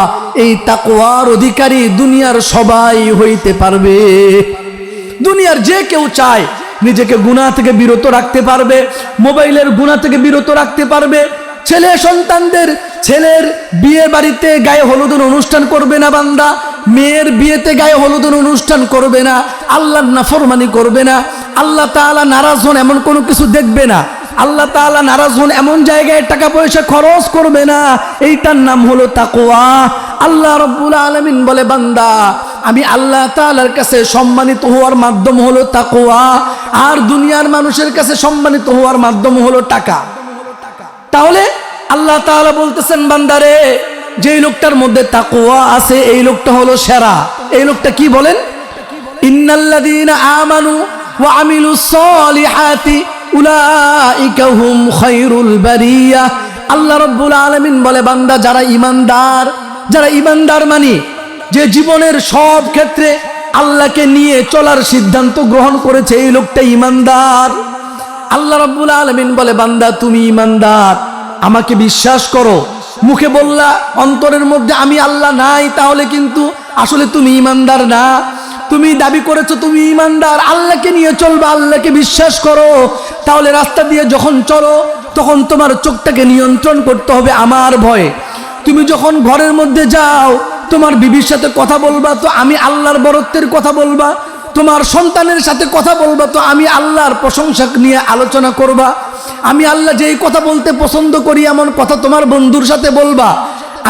এই তাকওয়ার অধিকারী দুনিয়ার সবাই হইতে পারবে। দুনিয়ার যে কেউ চায় নিজেকে গুনাহ থেকে বিরত রাখতে পারবে, মোবাইলের গুনাহ থেকে বিরত রাখতে পারবে। ছেলে সন্তানদের, ছেলের বিয়ে বাড়িতে গায়ে হলুদের অনুষ্ঠান করবে না বান্দা, মেয়ের বিয়েতে গায়ে হলুদের অনুষ্ঠান করবে না, আল্লাহর নাফরমানি করবে না, আল্লাহ তাআলা নারাজ হন এমন কোনো কিছু দেখবে না, আল্লাহ তাআলা নারাজ হন এমন জায়গায় টাকা পয়সা খরচ করবে না। এইটার নাম হলো তাকওয়া। আল্লাহ রাব্বুল আলামিন বলে বান্দা আমি আল্লাহ তাআলার কাছে সম্মানিত হওয়ার মাধ্যম হলো তাকওয়া, আর দুনিয়ার মানুষের কাছে সম্মানিত হওয়ার মাধ্যম হলো টাকা। তাহলে আল্লাহ তাআলা বলতেছেন বান্দারে যেই লোকটার মধ্যে তাকওয়া আছে এই লোকটা হলো সেরা। এই লোকটা কি বলেন? ইন্নাল্লাযীনা আমানু ওয়া আমিলুস সলিহাতি উলাইকা হুম খায়রুল বারিয়া। আল্লাহ রাব্বুল আলামিন বলে বান্দা যারা ঈমানদার মানে যে জীবনের সব ক্ষেত্রে আল্লাহকে নিয়ে চলার সিদ্ধান্ত গ্রহণ করেছে, এই লোকটা ঈমানদার। আল্লাহ রাব্বুল আলামিন বলে বান্দা তুমি ঈমানদার, আমাকে বিশ্বাস করো। মুখে বললা অন্তরের মধ্যে আমি আল্লাহ নাই, তাহলে কিন্তু আসলে তুমি ঈমানদার না। তুমি দাবি করেছো তুমি ইমানদার, আল্লাহকে নিয়ে চলবা, আল্লাহকে বিশ্বাস করো, তাহলে রাস্তা দিয়ে যখন চলো তখন তোমার চোখটাকে নিয়ন্ত্রণ করতে হবে আমার ভয়ে। তুমি যখন ঘরের মধ্যে যাও তোমার বিবির সাথে কথা বলবা তো আমি আল্লাহর বরত্বের কথা বলবা, তোমার সন্তানের সাথে কথা বলবা তো আমি আল্লাহর প্রশংসা নিয়ে আলোচনা করবা। আমি আল্লাহ যেই কথা বলতে পছন্দ করি এমন কথা তোমার বন্ধুর সাথে বলবা।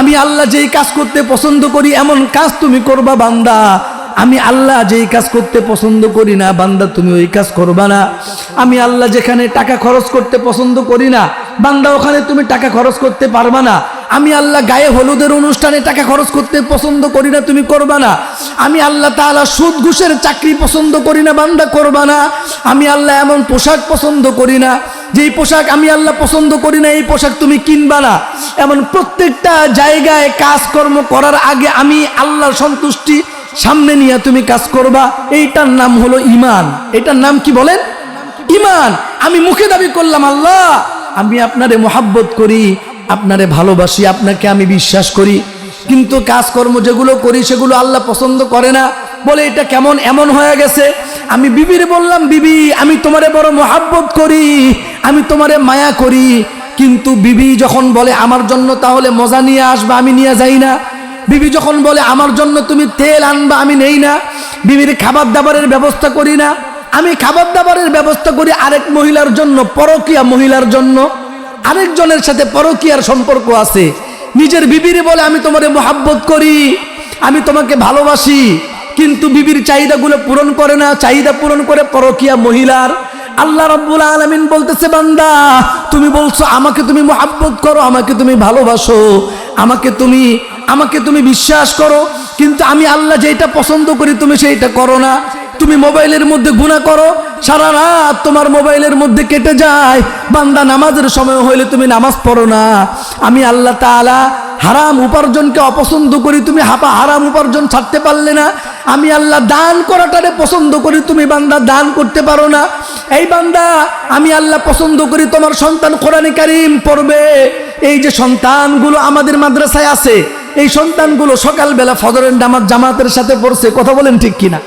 আমি আল্লাহ যেই কাজ করতে পছন্দ করি এমন কাজ তুমি করবা বান্দা। আমি আল্লাহ যেই কাজ করতে পছন্দ করি না বান্দা তুমি ওই কাজ করবা না। আমি আল্লাহ যেখানে টাকা খরচ করতে পছন্দ করি না বান্দা ওখানে তুমি টাকা খরচ করতে পারবা না। আমি আল্লাহ গায়ে হলুদের অনুষ্ঠানে টাকা খরচ করতে পছন্দ করি না, তুমি করবা না। আমি আল্লাহ তাআলা সুদ ঘুষের চাকরি পছন্দ করি না, বান্দা করবা না। আমি আল্লাহ এমন পোশাক পছন্দ করি না, যেই পোশাক আমি আল্লাহ পছন্দ করি না এই পোশাক তুমি কিনবা না। এমন প্রত্যেকটা জায়গায় কাজকর্ম করার আগে আমি আল্লাহর সন্তুষ্টি সামনে নিয়ে তুমি কাজ করবা। এইটার নাম হলো ইমান। এটার নাম কি বলেন? ইমান। আমি মুখে দাবি করলাম আল্লাহ আমি আপনারে মোহাব্বত করি, আপনারে ভালোবাসি, আপনাকে আমি বিশ্বাস করি, কিন্তু কাজকর্ম যেগুলো করি সেগুলো আল্লাহ পছন্দ করে না। বলে এটা কেমন এমন হয়ে গেছে। আমি বিবির বললাম বিবি আমি তোমারে বড় মোহাব্বত করি, আমি তোমারে মায়া করি, কিন্তু বিবি যখন বলে আমার জন্য তাহলে মজা নিয়ে আসবা, আমি নিয়ে যাই না। বিবি যখন বলে আমার জন্য তুমি তেল আনবা, আমি নেই না। বিবির খাবার দাবারের ব্যবস্থা করি না, আমি খাবার দাবারের ব্যবস্থা করি আরেক মহিলার জন্য, পরকীয়া মহিলার জন্য, আরেকজনের সাথে পরকীয়ার সম্পর্ক আছে। নিজের বিবির বলে আমি তোমারে মোহাব্বত করি, আমি তোমাকে ভালোবাসি, কিন্তু বিবির চাহিদাগুলো পূরণ করে না, চাহিদা পূরণ করে পরকীয়া মহিলার। আল্লাহ রাব্বুল আলামিন বলতেছে বান্দা তুমি বলছো আমাকে তুমি মোহাব্বত করো, আমাকে তুমি ভালোবাসো, আমাকে তুমি বিশ্বাস করো, কিন্তু আমি আল্লাহ যেটা পছন্দ করি তুমি সেইটা করো না। তুমি মোবাইলের মধ্যে গুনাহ করো, সারা রাত তোমার মোবাইলের মধ্যে কেটে যায়, বান্দা নামাজের সময় হইলে তুমি নামাজ পড়ো না। আমি আল্লাহ তাআলা হারাম উপার্জনকে অপছন্দ করি, তুমি হারাম উপার্জন ছাড়তে পারলে না। আমি আল্লাহ দান করাটারে পছন্দ করি, তুমি বান্দা দান করতে পারো না। এই বান্দা আমি আল্লাহ পছন্দ করি তোমার সন্তান কোরআনে কারীম পড়বে। এই যে সন্তানগুলো আমাদের মাদ্রাসায় আছে এই সন্তানগুলো সকালবেলা ফজরের নামাজ জামাতের সাথে পড়ছে, কথা বলেন ঠিক কিনা?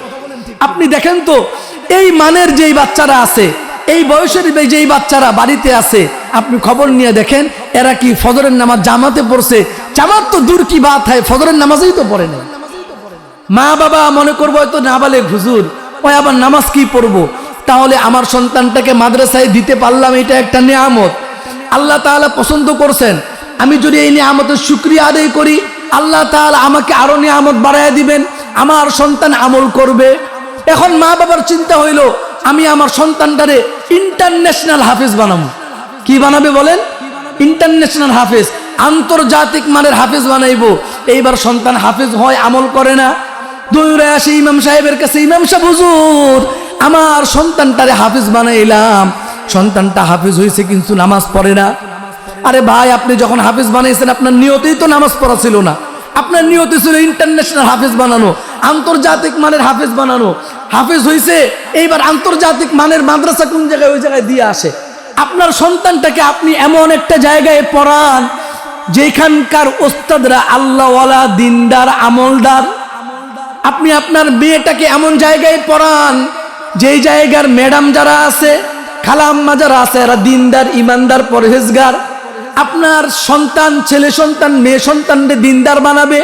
আপনি দেখেন তো এই মানের যেই বাচ্চারা আছে, এই বয়সের যেই বাচ্চারা বাড়িতে আছে, আপনি খবর নিয়ে দেখেন এরা কি ফজরের নামাজ জামাতে পড়ছে? জামাত তো দূর কি বাত হয়, ফজরের নামাজেই তো পড়ে না। মা বাবা মনে করবো হয়তো নাবালেগ হুজুর, ওই আবার নামাজ কি পড়বো? তাহলে আমার সন্তানটাকে মাদ্রাসায় দিতে পারলাম, এটা একটা নিয়ামত আল্লাহ তাআলা পছন্দ করছেন। আমি যদি এই নিয়ামতের শুকরিয়া আদায় করি আল্লাহ তাআলা আমাকে আরো নিয়ামত বাড়ায় দিবেন, আমার সন্তান আমল করবে। এখন মা বাবার চিন্তা হইলো আমি আমার সন্তানটারে ইন্টারন্যাশনাল হাফেজ বানাবো। কি বানাবে বলেন? ইন্টারন্যাশনাল হাফেজ, আন্তর্জাতিক মানের হাফেজ বানাইবো। এইবার সন্তান হাফেজ হয়, আমল করে না, দৌড়ে আসে ইমাম সাহেবের কাছে, ইমাম সাহেব হুজুর আমার সন্তানটারে হাফেজ বানাইলাম, সন্তানটা হাফেজ হয়েছে কিন্তু নামাজ পড়ে না। আরে ভাই আপনি যখন হাফেজ বানাইছেন আপনার নিয়তেই তো নামাজ পড়া ছিল না, আপনার নিয়তে ছিল ইন্টারন্যাশনাল হাফেজ বানানো, আন্তর্জাতিক মানের হাফেজ বানানো। হাফেজ হয়েছে, এইবার আন্তর্জাতিক মানের মাদ্রাসা কোন জায়গায় ওই জায়গায় দিয়ে আসে। আপনার সন্তানটাকে আপনি এমন একটা জায়গায় পড়ান যেখানকার ওস্তাদরা আল্লাহওয়ালা, দিনদার, আমলদার। আপনি আপনার মেয়েটাকে এমন জায়গায় পড়ান যেই জায়গার ম্যাডাম যারা আছে, খালাম্মা যারা আছে, এরা দিনদার, ইমানদার, পরহেজগার। আপনার সন্তান, ছেলে সন্তান, মেয়ে সন্তানকে দিনদার বানাবে,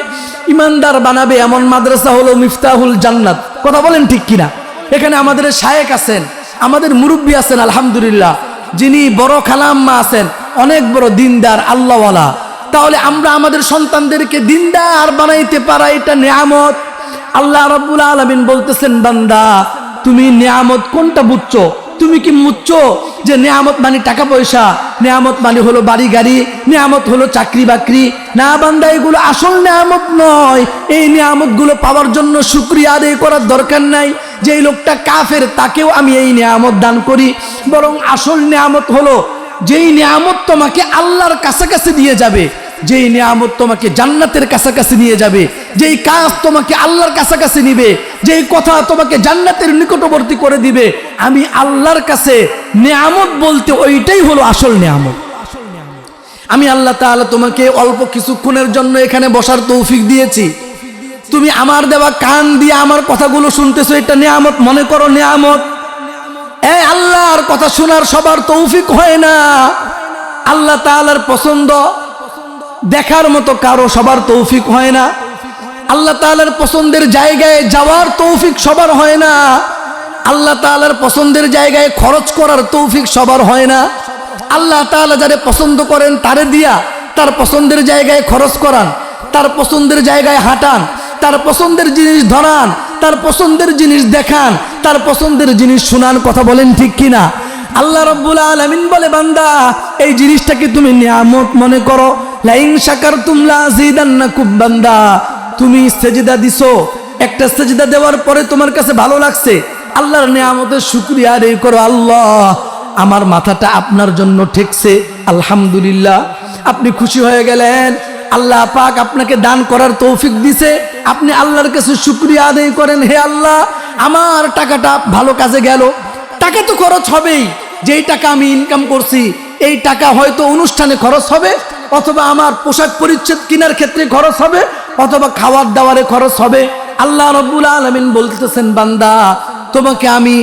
ইমানদার বানাবে, এমন মাদ্রাসা হলো মিফতাহুল জান্নাত। কথা বলেন ঠিক কিনা? এখানে আমাদের শায়েখ আছেন, আমাদের মুরব্বী আছেন আলহামদুলিল্লাহ, যিনি বড় খালাম্মা আছেন, অনেক বড় দিনদার, আল্লাহওয়ালা। তাহলে আমরা আমাদের সন্তানদেরকে দিনদার বানাইতে পারা এটা নিয়ামত। আল্লাহ রাব্বুল আলামিন বলতেছেন বান্দা তুমি নিয়ামত কোনটা বুঝছো? তুমি কি বুঝছো যে নিয়ামত মানে টাকা পয়সা, নিয়ামত মানে হলো বাড়ি গাড়ি, নিয়ামত হলো চাকরি বাকরি? না বান্দা, এগুলো আসল নিয়ামত নয়। এই নিয়ামত গুলো পাওয়ার জন্য শুকরিয়া আদায় করার দরকার নাই। যেই লোকটা কাফের তাকেও আমি এই নিয়ামত দান করি। বরং আসল নিয়ামত হলো যেই নিয়ামত তোমাকে আল্লাহর কাছাকাছি দিয়ে যাবে, যেই নিয়ামত তোমাকে জান্নাতের কাছাকাছি নিয়ে যাবে, যেই কাজ তোমাকে আল্লাহর কাছাকাছি নিবে, যেই কথা তোমাকে জান্নাতের নিকটবর্তী করে দিবে, আমি আল্লাহর কাছে নিয়ামত বলতে ওইটাই হলো আসল নিয়ামত। আমি আল্লাহ তাআলা তোমাকে অল্প কিছুক্ষণের জন্য এখানে বসার তৌফিক দিয়েছি, তুমি আমার দেওয়া কান দিয়ে আমার কথাগুলো শুনতেছো, এটা নিয়ামত মনে করো, নিয়ামত। এই আল্লাহর কথা শোনার সবার তৌফিক হয় না। আল্লাহ তাআলার পছন্দ দেখার মতো কারো সবার তৌফিক হয় না। আল্লাহ তাআলার পছন্দের জায়গায় যাওয়ার তৌফিক সবার হয় না। আল্লাহ তাআলার পছন্দের জায়গায় খরচ করার তৌফিক সবার হয় না। আল্লাহ তাআলা যারে পছন্দ করেন তারে দিয়া তার পছন্দের জায়গায় খরচ করান, তার পছন্দের জায়গায় হাঁটান, তার পছন্দের জিনিস ধরান, তার পছন্দের জিনিস দেখান, তার পছন্দের জিনিস শুনান। কথা বলেন ঠিক কিনা? আল্লাহ রাব্বুল আলামিন বলে, বান্দা এই জিনিসটাকে তুমি নিয়ামত মনে করো। লাইন শাকারতুম লাযিদান্নাকুম। বান্দা তুমি সেজদা দিছো, একটা সেজদা দেওয়ার পরে তোমার কাছে ভালো লাগছে, আল্লাহর নিয়ামতের শুকরিয়া আদায় করো। আল্লাহ আমার মাথাটা আপনার জন্য ঠেকছে, আলহামদুলিল্লাহ। আপনি খুশি হয়ে গেলেন, আল্লাহ পাক আপনাকে দান করার তৌফিক দিছে, আপনি আল্লাহর কাছে শুকরিয়া আদায় করেন, হে আল্লাহ আমার টাকাটা ভালো কাজে গেল। টাকা তো খরচ হবেই, যেই টাকা আমি ইনকাম করছি এই টাকা হয়তো অনুষ্ঠানে খরচ হবে, অথবা আমার পোশাক পরিচ্ছদ কেনার ক্ষেত্রে খরচ হবে, অথবা খাওয়ার দাওয়ারে খরচ হবে। আল্লাহ রাব্বুল আলামিন বলতেছেন, বান্দা তোমাকে আমি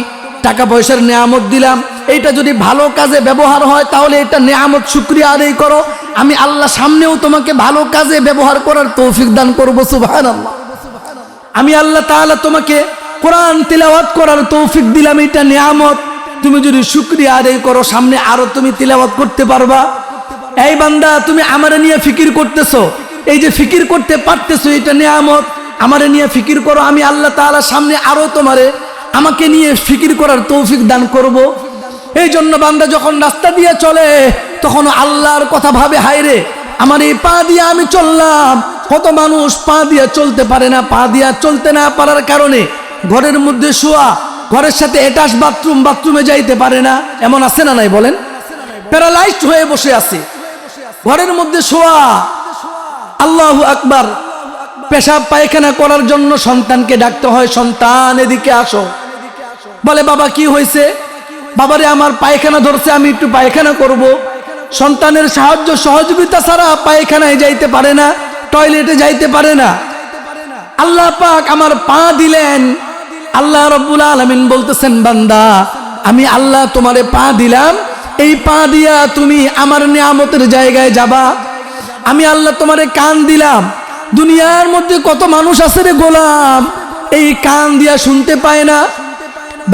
টাকা পয়সার নিয়ামত দিলাম, এইটা যদি ভালো কাজে ব্যবহার হয় তাহলে এটা নিয়ামত শুকরিয়া আদায় করো। আমি আল্লাহ সামনেও তোমাকে ভালো কাজে ব্যবহার করার তৌফিক দান করব। সুবহানাল্লাহ। আমি আল্লাহ তাআলা তোমাকে কোরআন তিলাওয়াত করার তৌফিক দিলাম, এটা নিয়ামত। তুমি যদি শুকরিয়া আদায় করো সামনে আরো তুমি তিলাওয়াত করতে পারবা। এই বান্দা তুমি আমারে নিয়ে ফিকির করতেছো, এই যে ফিকির করতে পারতেছো এটা নিয়ামত। আমারে নিয়ে ফিকির করো, আমি আল্লাহ তাআলা সামনে আরো তোমারে আমাকে নিয়ে ফিকির করার তৌফিক দান করব। এই জন্য বান্দা যখন রাস্তা দিয়ে চলে তখন আল্লাহর কথা ভাবে, হায়রে আমার এই পা দিয়ে আমি চললাম। কত মানুষ পা দিয়ে চলতে পারে না, পা দিয়ে চলতে না পারার কারণে ঘরের মধ্যে শোয়া, ঘরের সাথে অ্যাটাচ বাথরুম, বাথরুমে যাইতে পারে না, এমন আছে না নাই বলেন? প্যারালাইজড হয়ে বসে আছে, ঘরের মধ্যে শোয়া। আল্লাহু আকবার। পেশাব পায়খানা করার জন্য সন্তানকে ডাকতে হয়, সন্তান এদিকে আসো। বলে বাবা কি হয়েছে? বাবারে আমার পায়খানা ধরছে, আমি একটু পায়খানা করব। সন্তানের সাহায্য সহযোগিতা ছাড়া পায়খানায় যাইতে পারে না, টয়লেটে যাইতে পারে না। আল্লাহ পাক আমার পা দিলেন। আল্লাহ রাব্বুল আলামিন বলতেছেন, বান্দা আমি আল্লাহ তোমারে পা দিলাম, এই পা দিয়া তুমি আমার নিয়ামতের জায়গায় যাবা। আমি আল্লাহ তোমারে কান দিলাম। দুনিয়ার মধ্যে কত মানুষ আছে রে গোলাম, এই কান দিয়া শুনতে পায় না,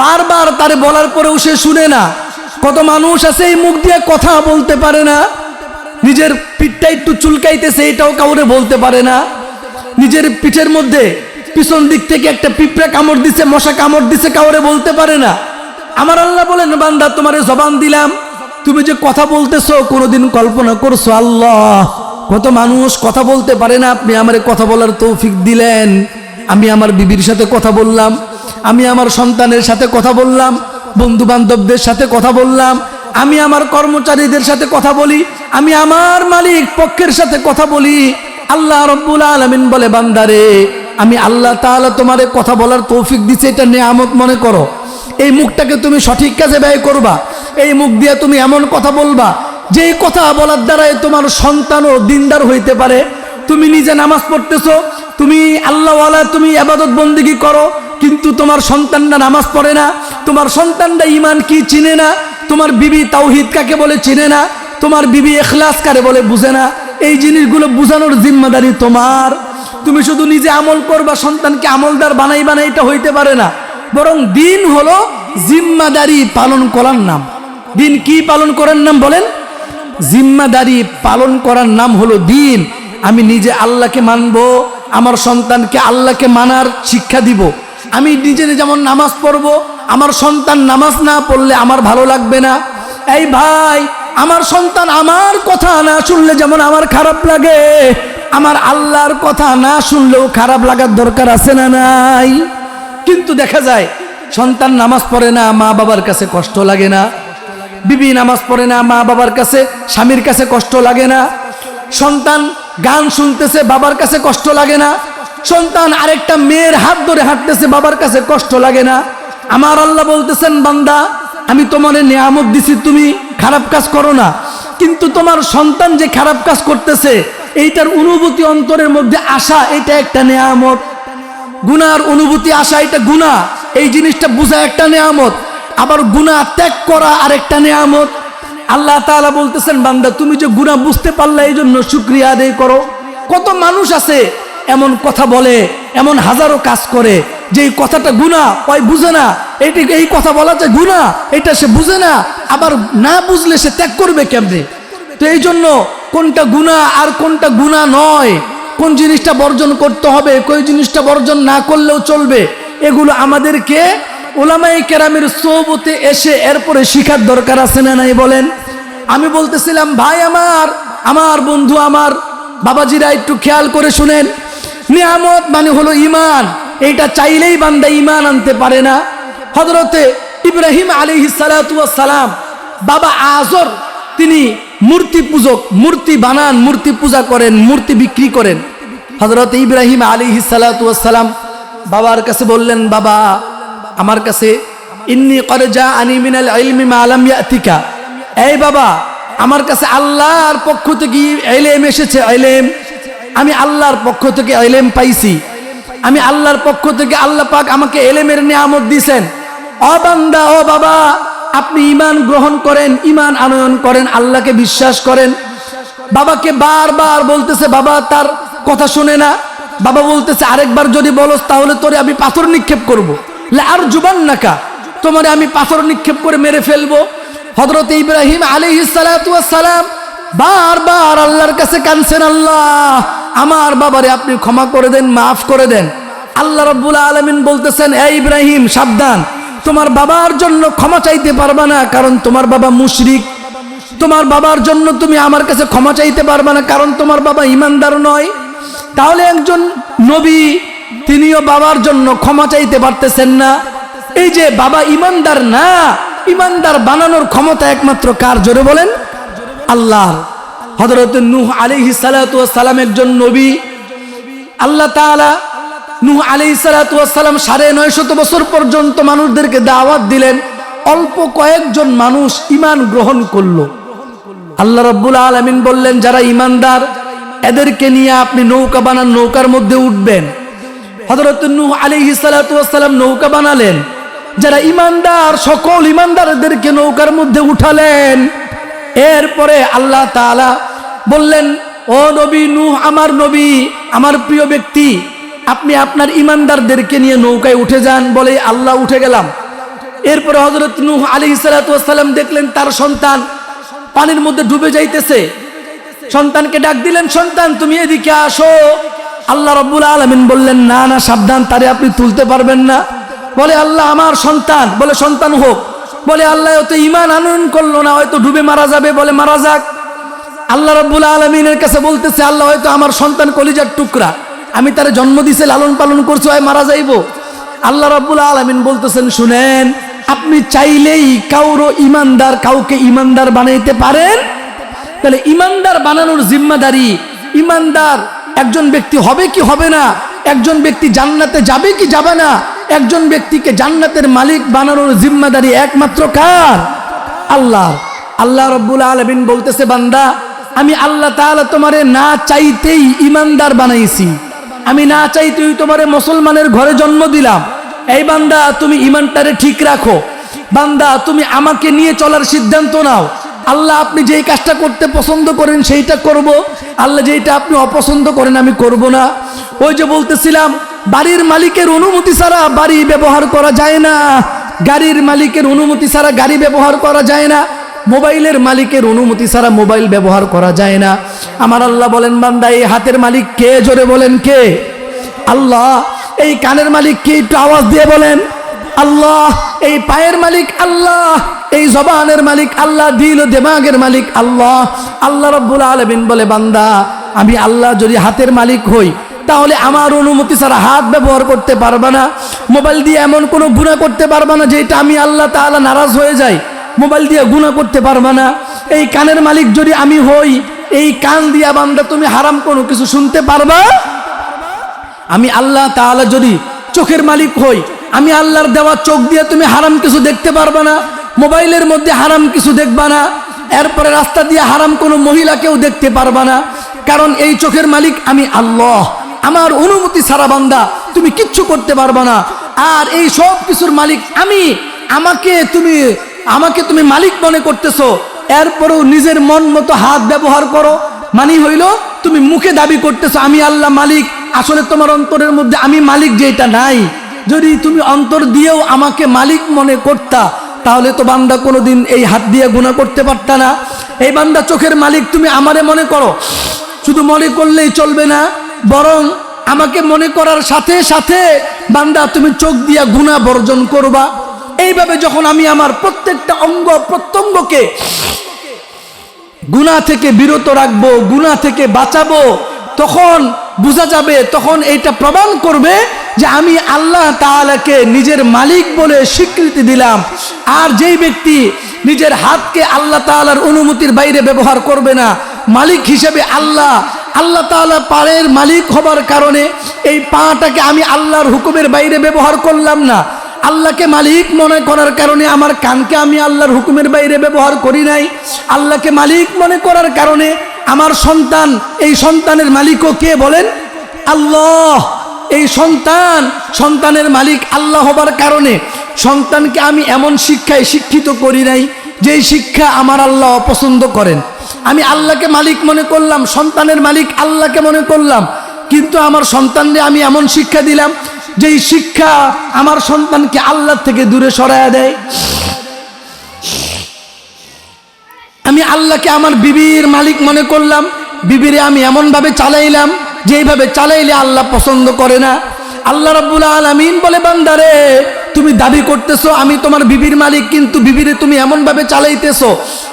বারবার তারে বলার পরেও সে শুনে না। কত মানুষ আছে এই মুখ দিয়ে কথা বলতে পারে না, নিজের পিঠটা একটু চুলকাইতেছে এটাও কাউরে বলতে পারে না, নিজের পিঠের মধ্যে পিছন দিক থেকে একটা পিঁপড়া কামড় দিছে, মশা কামড় দিছে, কাউরে বলতে পারে না। আমার আল্লাহ বলেন, বান্দা তোমারে জবান দিলাম, তুমি যে কথা বলতেছো কোনোদিন কল্পনা করছো আল্লাহ কত মানুষ কথা বলতে পারে না, আপনি আমারে কথা বলার তৌফিক দিলেন। আমি আমার বিবির সাথে কথা বললাম, আমি আমার সন্তানের সাথে কথা বললাম, বন্ধু বান্ধবদের সাথে কথা বললাম, আমি আমার কর্মচারীদের সাথে কথা বলি, আমি আমার মালিক পক্ষের সাথে কথা বলি। আল্লাহ রাব্বুল আলামিন বলে, বান্দারে আমি আল্লাহ তাআলা তোমারে কথা বলার তৌফিক দিছে, এটা নিয়ামত মনে করো। এই মুখটাকে তুমি সঠিক কাজে ব্যয় করবা, এই মুখ দিয়ে তুমি এমন কথা বলবা যেই কথা বলার দ্বারাই তোমার সন্তানও দিনদার হইতে পারে। তুমি নিজে নামাজ পড়তেছো, তুমি আল্লাহওয়ালা, তুমি ইবাদত বন্দেগী করো, কিন্তু তোমার সন্তানরা নামাজ পড়ে না, তোমার সন্তানরা ঈমান কি চিনে না, তোমার বিবি তাওহীদ কাকে বলে চিনে না, তোমার বিবি ইখলাস কারে বলে বুঝে না। এই জিনিসগুলো বুঝানোর জিম্মাদারি তোমার। তুমি শুধু নিজে আমল করবা, সন্তানকে আমলদার বানাইবা না, এটা হইতে পারে না। বরং দিন হলো জিম্মাদারি পালন করার নাম। দিন কি পালন করার নাম বলেন? জিম্মাদারি পালন করার নাম হলো দিন। আমি নিজে আল্লাহকে মানবো, আমার সন্তানকে আল্লাহকে মানার শিক্ষা দিব। আমি নিজে যেমন নামাজ পড়বো, আমার সন্তান নামাজ না পড়লে আমার ভালো লাগবে না। এই ভাই, আমার সন্তান আমার কথা না শুনলে যেমন আমার খারাপ লাগে, আমার আল্লাহর কথা না শুনলেও খারাপ লাগার দরকার আছে না নাই? কিন্তু দেখা যায় সন্তান নামাজ পড়ে না, মা বাবার কাছে কষ্ট লাগে না। বিবি নামাজ পড়ে না, মা বাবার কাছে, স্বামীর কাছে কষ্ট লাগে না। সন্তান গান শুনতেছে, বাবার কাছে কষ্ট লাগে না। সন্তান আরেকটা মেয়ের হাত ধরে হাঁটতেছে, বাবার কাছে কষ্ট লাগে না। আমার আল্লাহ বলতেছেন, বান্দা আমি তোমার নিয়ামত দিছি, তুমি খারাপ কাজ করো না, কিন্তু তোমার সন্তান যে খারাপ কাজ করতেছে এইটার অনুভূতি অন্তরের মধ্যে আসা, এটা একটা নিয়ামত। গুনার অনুভূতি আসা এটা গুনাহ, এই জিনিসটা বোঝা একটা নেয়ামত, আবার গুনাহ ত্যাগ করা আরেকটা নেয়ামত। আল্লাহ তাআলা বলতেছেন বান্দা তুমি যে গুনাহ বুঝতে পারলে এই জন্য শুকরিয়া আদায় করো। কত মানুষ আছে এমন কথা বলে, এমন হাজারো কাজ করে যে এই কথাটা গুনাহ, ওই বুঝে না এইটাকে, এই কথা বলা যে গুনাহ এটা সে বুঝে না, আবার না বুঝলে সে ত্যাগ করবে কেমনে? তো এই জন্য কোনটা গুনাহ আর কোনটা গুনাহ নয়, কোন জিনিসটা বর্জন করতে হবে, কোন জিনিসটা বর্জন না করলেও চলবে, এগুলো আমাদেরকে উলামায়ে কেরামের সোহবতে এসে এরপরে শিখার দরকার আছে না নাই বলেন? আমি বলতেছিলাম ভাই আমার বন্ধু আমার বাবাজিরা একটু খেয়াল করে শুনেন, নিয়ামত মানে হলো ঈমান, এইটা চাইলেই বান্দা ঈমান আনতে পারে না। হযরতে ইব্রাহিম আলাইহিস সালাতু ওয়াস সালাম, বাবা আজর তিনি মূর্তি পূজক, মূর্তি বানান, মূর্তি পূজা করেন, মূর্তি বিক্রি করেন। হযরত ইব্রাহিম আলাইহিস সালাতু ওয়াস সালাম বাবার কাছে বললেন, বাবা আমার কাছে ইন্নী ক্বাদ জাআনি মিনাল ইলমি মা লাম ইয়াতিকা, এই বাবা আমার কাছে আল্লাহর পক্ষ থেকে ইলম এসেছে, ইলম, আমি আল্লাহর পক্ষ থেকে ইলম পাইছি, আমি আল্লাহর পক্ষ থেকে আল্লাহ পাক আমাকে ইলমের নিয়ামত দিয়েছেন। ও বান্দা, ও বাবা আপনি ঈমান গ্রহণ করেন, ঈমান আনয়ন করেন, আল্লাহকে বিশ্বাস করেন। বাবাকে বারবার বলতেছে, বাবা তার কথা শুনে না। বাবা বলতেছে আরেকবার যদি বলস তাহলে তোরে আমি পাথর নিক্ষেপ করবো, লা আরজুবান্নাকা, তোমারে আমি পাথর নিক্ষেপ করে মেরে ফেলবো। হযরত ইব্রাহিম আলাইহিস সালাতু ওয়াস সালাম বারবার আল্লাহর কাছে কাঁদছেন, আল্লাহ আমার বাবারে আপনি ক্ষমা করে দেন, মাফ করে দেন। আল্লাহ রাব্বুল আলামিন বলতেছেন, এই ইব্রাহিম সাবধান, তোমার বাবার জন্য ক্ষমা চাইতে পারবা না, কারণ তোমার বাবা মুশরিক। তোমার বাবার জন্য তুমি আমার কাছে ক্ষমা চাইতে পারবা না, কারণ তোমার বাবা ঈমানদার নয়। তাহলে একজন নবী তিনিও বাবার জন্য ক্ষমা চাইতে পারতেছেন না। এই যে বাবা ঈমানদার না, ঈমানদার বানানোর ক্ষমতা একমাত্র কার? জোরে বলেন, আল্লাহর। হযরত নূহ আলাইহিস সালাতু ওয়াস সালাম একজন নবী। আল্লাহ তাআলা নূহ আলাইহিস সালাতু ওয়াস সালাম ৯৫০ বছর পর্যন্ত মানুষদেরকে দাওয়াত দিলেন, অল্প কয়েকজন মানুষ ঈমান গ্রহণ করলো। আল্লাহ রাব্বুল আলামিন বললেন, যারা ঈমানদার এদেরকে নিয়ে আপনি নৌকা বানান, নৌকার মধ্যে উঠবেন। হযরত নূহ আলাইহিস সালাতু ওয়াস সালাম নৌকা বানালেন, যারা ঈমানদার সকল ঈমানদারদেরকে নৌকার মধ্যে উঠালেন। এরপরে আল্লাহ তাআলা বললেন, ও নবী নূহ, আমার নবী, আমার প্রিয় ব্যক্তি, আপনি আপনার ঈমানদারদেরকে নিয়ে নৌকায় উঠে যান। বলে আল্লাহ উঠে গেলাম। এরপরে হযরত নূহ আলাইহিস সালাতু ওয়াস সালাম দেখলেন তার সন্তান পানির মধ্যে ডুবে যাইতেছে। সন্তানকে ডাক দিলেন, সন্তান তুমি এদিকে আসো। আল্লাহ রাব্বুল আলামিন বললেন, না না সাবধান, তারে আপনি তুলতে পারবেন না। বলে আল্লাহ আমার সন্তান, বলে সন্তান হোক। বলে আল্লাহ হয়তো ঈমান আনয়ন করলো না, হয়তো ডুবে মারা যাবে, বলে মারা যাক। আল্লাহ রাব্বুল আলামিনের কাছে বলতেছে, আল্লাহ হয়তো আমার সন্তান কলিজার টুকরা, আমি তারে জন্ম দিছে, লালন পালন করছি, হয় মারা যাইবো। আল্লাহ রাব্বুল আলামিন বলতেছেন, শুনেন, আপনি চাইলেই কাউকে ঈমানদার বানাইতে পারেন। তাহলে ঈমানদার বানানোর জিম্মাদারি, ঈমানদার একজন ব্যক্তি হবে কি হবে না, একজন ব্যক্তি জান্নাতে যাবে কি যাবে না, একজন ব্যক্তিকে জান্নাতের মালিক বানানোর জিম্মাদারি একমাত্র কার? আল্লাহ। আল্লাহ রাব্বুল আলামিন বলতেছে, বান্দা আমি আল্লাহ তাআলা তোমারে না চাইতেই ঈমানদার বানাইছি, আমি না চাইতেই তোমারে মুসলমানের ঘরে জন্ম দিলাম। এই বান্দা তুমি ঈমানটারে ঠিক রাখো, বান্দা তুমি আমাকে নিয়ে চলার সিদ্ধান্ত নাও। আল্লাহ আপনি যেই কাজটা করতে পছন্দ করেন সেইটা করব, আল্লাহ যেটা আপনি অপছন্দ করেন আমি করব না। ওই যে বলতেছিলাম, বাড়ির মালিকের অনুমতি ছাড়া বাড়ি ব্যবহার করা যায় না, গাড়ির মালিকের অনুমতি ছাড়া গাড়ি ব্যবহার করা যায় না, মোবাইলের মালিকের অনুমতি ছাড়া মোবাইল ব্যবহার করা যায় না। আমার আল্লাহ বলেন, বান্দা এই হাতের মালিক কে? জোরে বলেন কে? আল্লাহ। এই কানের মালিক কে? একটু আওয়াজ দিয়ে বলেন আল্লাহ। এই পায়ের মালিক আল্লাহ, এই জবানের মালিক আল্লাহ, দিল ও দিমাগের মালিক আল্লাহ। আল্লাহ রাব্বুল আলামিন বলে, বান্দা আমি আল্লাহ যদি হাতের মালিক হই তাহলে আমার অনুমতি ছাড়া হাত ব্যবহার করতে পারবা না, মোবাইল দিয়ে এমন কোনো গুনাহ করতে পারবা না যেটা আমি আল্লাহ তাআলা নারাজ হয়ে যাই, মোবাইল দিয়ে গুনাহ করতে পারবা না। এই কানের মালিক যদি আমি হই, এই কান দিয়া বান্দা তুমি হারাম কোনো কিছু শুনতে পারবা। আমি আল্লাহ তাআলা যদি চোখের মালিক হই, আমি আল্লাহর দেওয়া চোখ দিয়ে তুমি হারাম কিছু দেখতে পারবা না, মোবাইলের মধ্যে হারাম কিছু দেখবা না, এরপরে রাস্তা দিয়ে হারাম কোনো মহিলাকেও দেখতে পারবা না, কারণ এই চোখের মালিক আমি আল্লাহ। আমার অনুমতি ছাড়া বান্দা তুমি কিচ্ছু করতে পারবে না। আর এই সব কিছুর মালিক আমি, আমাকে তুমি মালিক মনে করতেছো, এরপরেও নিজের মন মতো হাত ব্যবহার করো, মানে হইল তুমি মুখে দাবি করতেছো আমি আল্লাহ মালিক, আসলে তোমার অন্তরের মধ্যে আমি মালিক যেটা নাই। যদি তুমি অন্তর দিয়েও আমাকে মালিক মনে করতা, তাহলে তো বান্দা কোনোদিন এই হাত দিয়ে গুনাহ করতে পারতা না। এই বান্দা চোখের মালিক তুমি আমারে মনে করো, শুধু মনে করলেই চলবে না, বরং আমাকে মনে করার সাথে সাথে বান্দা তুমি চোখ দিয়া গুনাহ বর্জন করবা। এইভাবে যখন আমি আমার প্রত্যেকটা অঙ্গ প্রত্যঙ্গকে গুনাহ থেকে বিরত রাখবো, গুনাহ থেকে বাঁচাবো, তখন বোঝা যাবে, তখন এটা প্রমাণ করবে যে আমি আল্লাহ তাআলাকে নিজের মালিক বলে স্বীকৃতি দিলাম। আর যেই ব্যক্তি নিজের হাতকে আল্লাহ তাআলার অনুমতির বাইরে ব্যবহার করবে না, মালিক হিসেবে আল্লাহ তাআলা পায়ের মালিক হবার কারণে এই পাটাকে আমি আল্লাহর হুকুমের বাইরে ব্যবহার করলাম না, আল্লাহকে মালিক মনে করার কারণে আমার কানকে আমি আল্লাহর হুকুমের বাইরে ব্যবহার করি নাই, আল্লাহকে মালিক মনে করার কারণে আমার সন্তান, এই সন্তানের মালিকও কে বলেন? আল্লাহ। এই সন্তানের মালিক আল্লাহ হবার কারণে সন্তানকে আমি এমন শিক্ষায় শিক্ষিত করি নাই যেই শিক্ষা আমার আল্লাহ অপছন্দ করেন। আমি আল্লাহকে মালিক মনে করলাম, সন্তানের মালিক আল্লাহকে মনে করলাম, কিন্তু আমার সন্তানকে আমি এমন শিক্ষা দিলাম যেই শিক্ষা আমার সন্তানকে আল্লাহ থেকে দূরে সরায়া দেয়। আমি আল্লাহকে আমার বিবির মালিক মনে করলাম, বিবিরে আমি এমনভাবে চালাইলাম যেইভাবে চালাইলে আল্লাহ পছন্দ করে না। আল্লাহ রাব্বুল আলামিন বলে, বান্দারে তুমি দাবি করতেছো আমি তোমার বিবির মালিক, কিন্তু বিবিরে তুমি এমনভাবে চালাইতেছো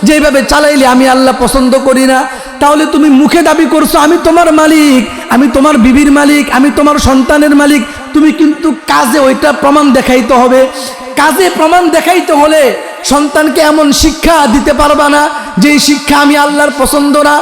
যেইভাবে চালাইলে আমি আল্লাহ পছন্দ করি না। তাহলে তুমি মুখে দাবি করছো আমি তোমার মালিক, আমি তোমার বিবির মালিক, আমি তোমার সন্তানের মালিক, তুমি কিন্তু কাজে ওইটা প্রমাণ দেখাইতে হবে। কাজে প্রমাণ দেখাইতে হলে সন্তানকে এমন শিক্ষা দিতে পারবা না যেই শিক্ষা আমি আল্লাহর পছন্দ না।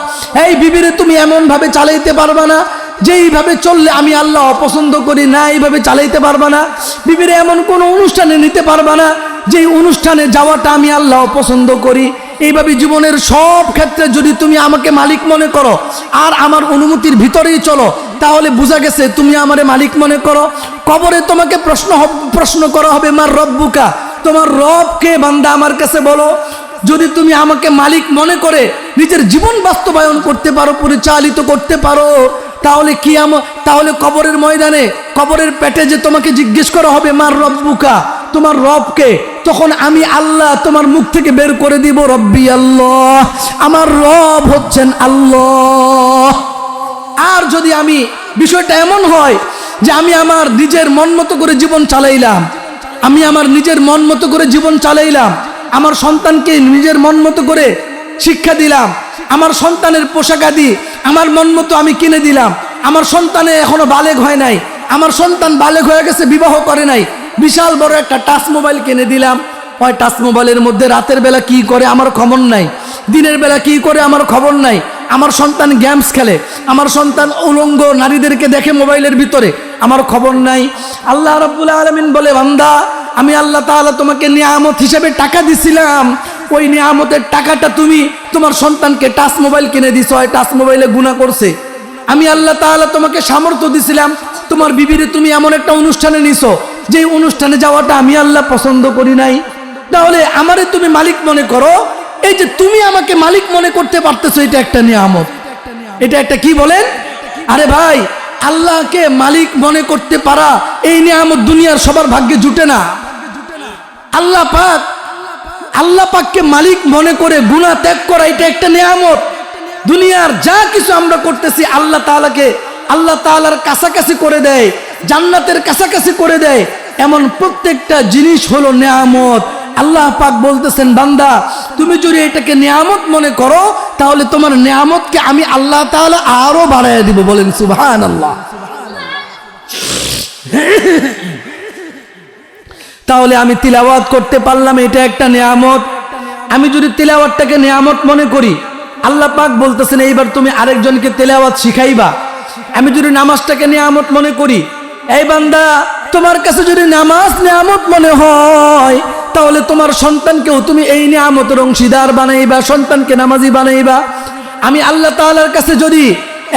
এই বিবিরে তুমি এমনভাবে চালাইতে পারবা না যেইভাবে চললে আমি আল্লাহ অপছন্দ করি না, এইভাবে চালাইতে পারবা না। বিবিরে এমন কোনো অনুষ্ঠানে নিতে পারবা না যেই অনুষ্ঠানে যাওয়াটা আমি আল্লাহ অপছন্দ করি। এইভাবে জীবনের সব ক্ষেত্রে যদি তুমি আমাকে মালিক মনে করো আর আমার অনুমতির ভিতরেই চলো, তাহলে বোঝা গেছে তুমি আমারে মালিক মনে করো। কবরে তোমাকে প্রশ্ন করা হবে, মার রব্বুকা, তোমার রবকে বান্দা আমার কাছে বলো। যদি তুমি আমাকে মালিক মনে করে নিজের জীবন বাস্তবায়ন করতে পারো, পরিচালিত করতে পারো, তাহলে কবরের ময়দানে, কবরের পেটে যে তোমাকে জিজ্ঞেস করা হবে মার রব্বুকা, তোমার রবকে, তখন আমি আল্লাহ তোমার মুখ থেকে বের করে দিব রব্বি আল্লাহ, আমার রব হচ্ছেন আল্লাহ। আর যদি আমি বিষয়টা এমন হয় যে আমি আমার নিজের মন মতো করে জীবন চালাইলাম, আমি আমার নিজের মন মতো করে জীবন চালাইলাম, আমার সন্তানকে নিজের মন মতো করে শিক্ষা দিলাম, আমার সন্তানের পোশাক আদি আমার মন মতো আমি কিনে দিলাম, আমার সন্তানে এখনো বালেগ হয় নাই, আমার সন্তান বালেগ হয়ে গেছে বিবাহ করে নাই, বিশাল বড় একটা টাচ মোবাইল কিনে দিলাম। ওই টাচ মোবাইলের মধ্যে রাতের বেলা কি করে আমার খবর নাই, দিনের বেলা কি করে আমার খবর নাই। আমার সন্তান গেমস খেলে, আমার সন্তান উলঙ্গ নারীদেরকে দেখে মোবাইলের ভিতরে, আমার খবর নাই। আল্লাহ রাব্বুল আলামিন বলে, বান্দা আমি আল্লাহ তাআলা তোমাকে নিয়ামত হিসেবে টাকা দিছিলাম, ওই নিয়ামতের টাকাটা তুমি তোমার সন্তানকে টাচ মোবাইল কিনে দিছো, ওই টাচ মোবাইলে গুনাহ করছে। আমি আল্লাহ তাআলা তোমাকে সামর্থ্য দিছিলাম, তোমার বিবিরে তুমি এমন একটা অনুষ্ঠানে নিছো যে অনুষ্ঠানে যাওয়াটা আমি আল্লাহ পছন্দ করি নাই। তাহলে আমারে তুমি মালিক মনে করো, এই যে তুমি আমাকে মালিক মনে করতে পারতেছো, এটা একটা নিয়ামত। এটা একটা কি বলেন? আরে ভাই, আল্লাহকে মালিক মনে করতে পারা এই নিয়ামত দুনিয়ার সবার ভাগ্যে জুটে না। আল্লাহ পাককে মালিক মনে করে গুনাহ ত্যাগ করা এটা একটা নিয়ামত। দুনিয়ার যা কিছু আমরা করতেছি আল্লাহ তাআলার কাছাকাছি করে দেয়, জান্নাতের কাছাকাছি করে দেয়, এমন প্রত্যেকটা জিনিস হলো নিয়ামত। আল্লাহ পাক বলতেছেন, বান্দা তুমি যদি এটাকে নিয়ামত মনে করো তাহলে তোমার নিয়ামতকে আমি আল্লাহ তাআলা আরো বাড়ায় দিব। বলেন সুবহানাল্লাহ। তাহলে আমি তিলাওয়াত করতে পারলাম, এটা একটা নিয়ামত। আমি যদি তিলাওয়াতটাকে নিয়ামত মনে করি, আল্লাহ পাক বলতেছেন এইবার তুমি আরেকজনকে তিলাওয়াত শিখাইবা। আমি যদি নামাজটাকে নিয়ামত মনে করি, এই বান্দা তোমার কাছে যদি নামাজ নিয়ামত মনে হয় তাহলে তোমার সন্তানকেও তুমি এই নিয়ামতের অংশীদার বানাইবা, সন্তানকে নামাজি বানাইবা। আমি আল্লাহ তাআলার কাছে যদি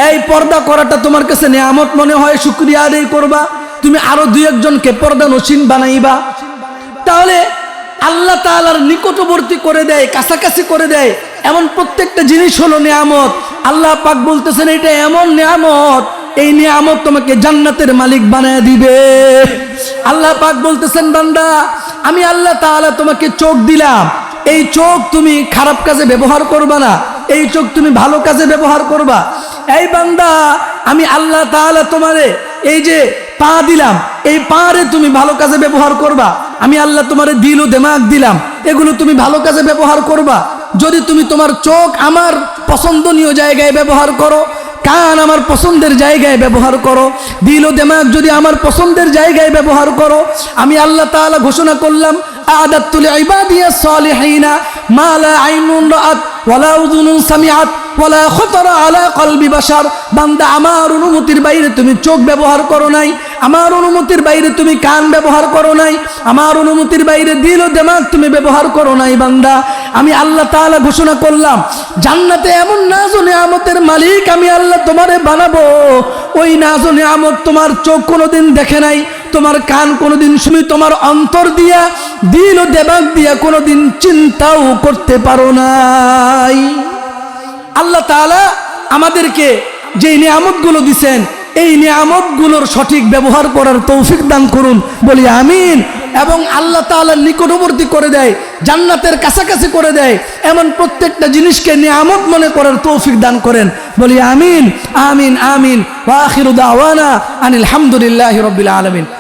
এই পর্দা করাটা তোমার কাছে নিয়ামত মনে হয়, শুকরিয়া আদায় করবা, তুমি আরো দুই একজনকে পর্দা নসীন বানাইবা। তাহলে আল্লাহ তাআলার নিকটবর্তী করে দেয়, কাছাকাছি করে দেয় এমন প্রত্যেকটা জিনিস হলো নিয়ামত। আল্লাহ পাক বলতেছেন এটা এমন নিয়ামত, এই নিয়ামত তোমাকে জান্নাতের মালিক বানায় দিবে। আল্লাহ পাক বলতেছেন বান্দা আমি আল্লাহ তাআলা তোমাকে চোখ দিলাম, এই চোখ তুমি খারাপ কাজে ব্যবহার করবা না, এই চোখ তুমি ভালো কাজে ব্যবহার করবা। এই বান্দা আমি আল্লাহ তাআলা তোমারে এই যে পা দিলাম, এই পারে তুমি ভালো কাজে ব্যবহার করবা। আমি আল্লাহ তোমারে দিল ও দিমাগ দিলাম, এগুলো তুমি ভালো কাজে ব্যবহার করবা। যদি তুমি তোমার চোখ আমার পছন্দনীয় জায়গায় ব্যবহার করো, কান আমার পছন্দের জায়গায় ব্যবহার করো, দিল ও দিমাগ যদি আমার পছন্দের জায়গায় ব্যবহার করো, আমি আল্লাহ তাআলা ঘোষণা করলাম আ'দাতু লিইবাদিয়াস সালিহিনা মা লা আইনুন রাআত ওয়ালা উযুনুন সামিআত ওয়ালা খাতারা আলা কলবি বাশার। বান্দা আমার অনুমতির বাইরে তুমি চোখ ব্যবহার করো নাই, আমার অনুমতির বাইরে তুমি কান ব্যবহার করো নাই, আমার অনুমতির বাইরে দিল ও দিমাগ তুমি ব্যবহার করো নাই। বান্দা আমি আল্লাহ তাআলা ঘোষণা করলাম জান্নাতে এমন নাজ ও নিয়ামতের মালিক আমি আল্লাহ তোমারে বানাবো, ওই নাজ ও নিয়ামত তোমার চোখ কোনোদিন দেখে নাই, তোমার কান কোনোদিন শুনি, তোমার অন্তর দিয়া দিল ও দিমাগ দিয়া কোনোদিন চিন্তাও করতে পারো নাই। আল্লাহ তাআলা আমাদেরকে যে নিয়ামতগুলো দিছেন এই নিয়ামতগুলোর সঠিক ব্যবহার করার তৌফিক দান করুন, বলি আমিন। এবং আল্লাহ তাআলার নিকটবর্তী করে দেয়, জান্নাতের কাছাকাছি করে দেয় এমন প্রত্যেকটা জিনিসকে নিয়ামত মনে করার তৌফিক দান করেন, বলি আমিন আমিন আমিন। ওয়া আখিরু দাওয়ানা আনিল হামদুলিল্লাহি রাব্বিল আলামিন।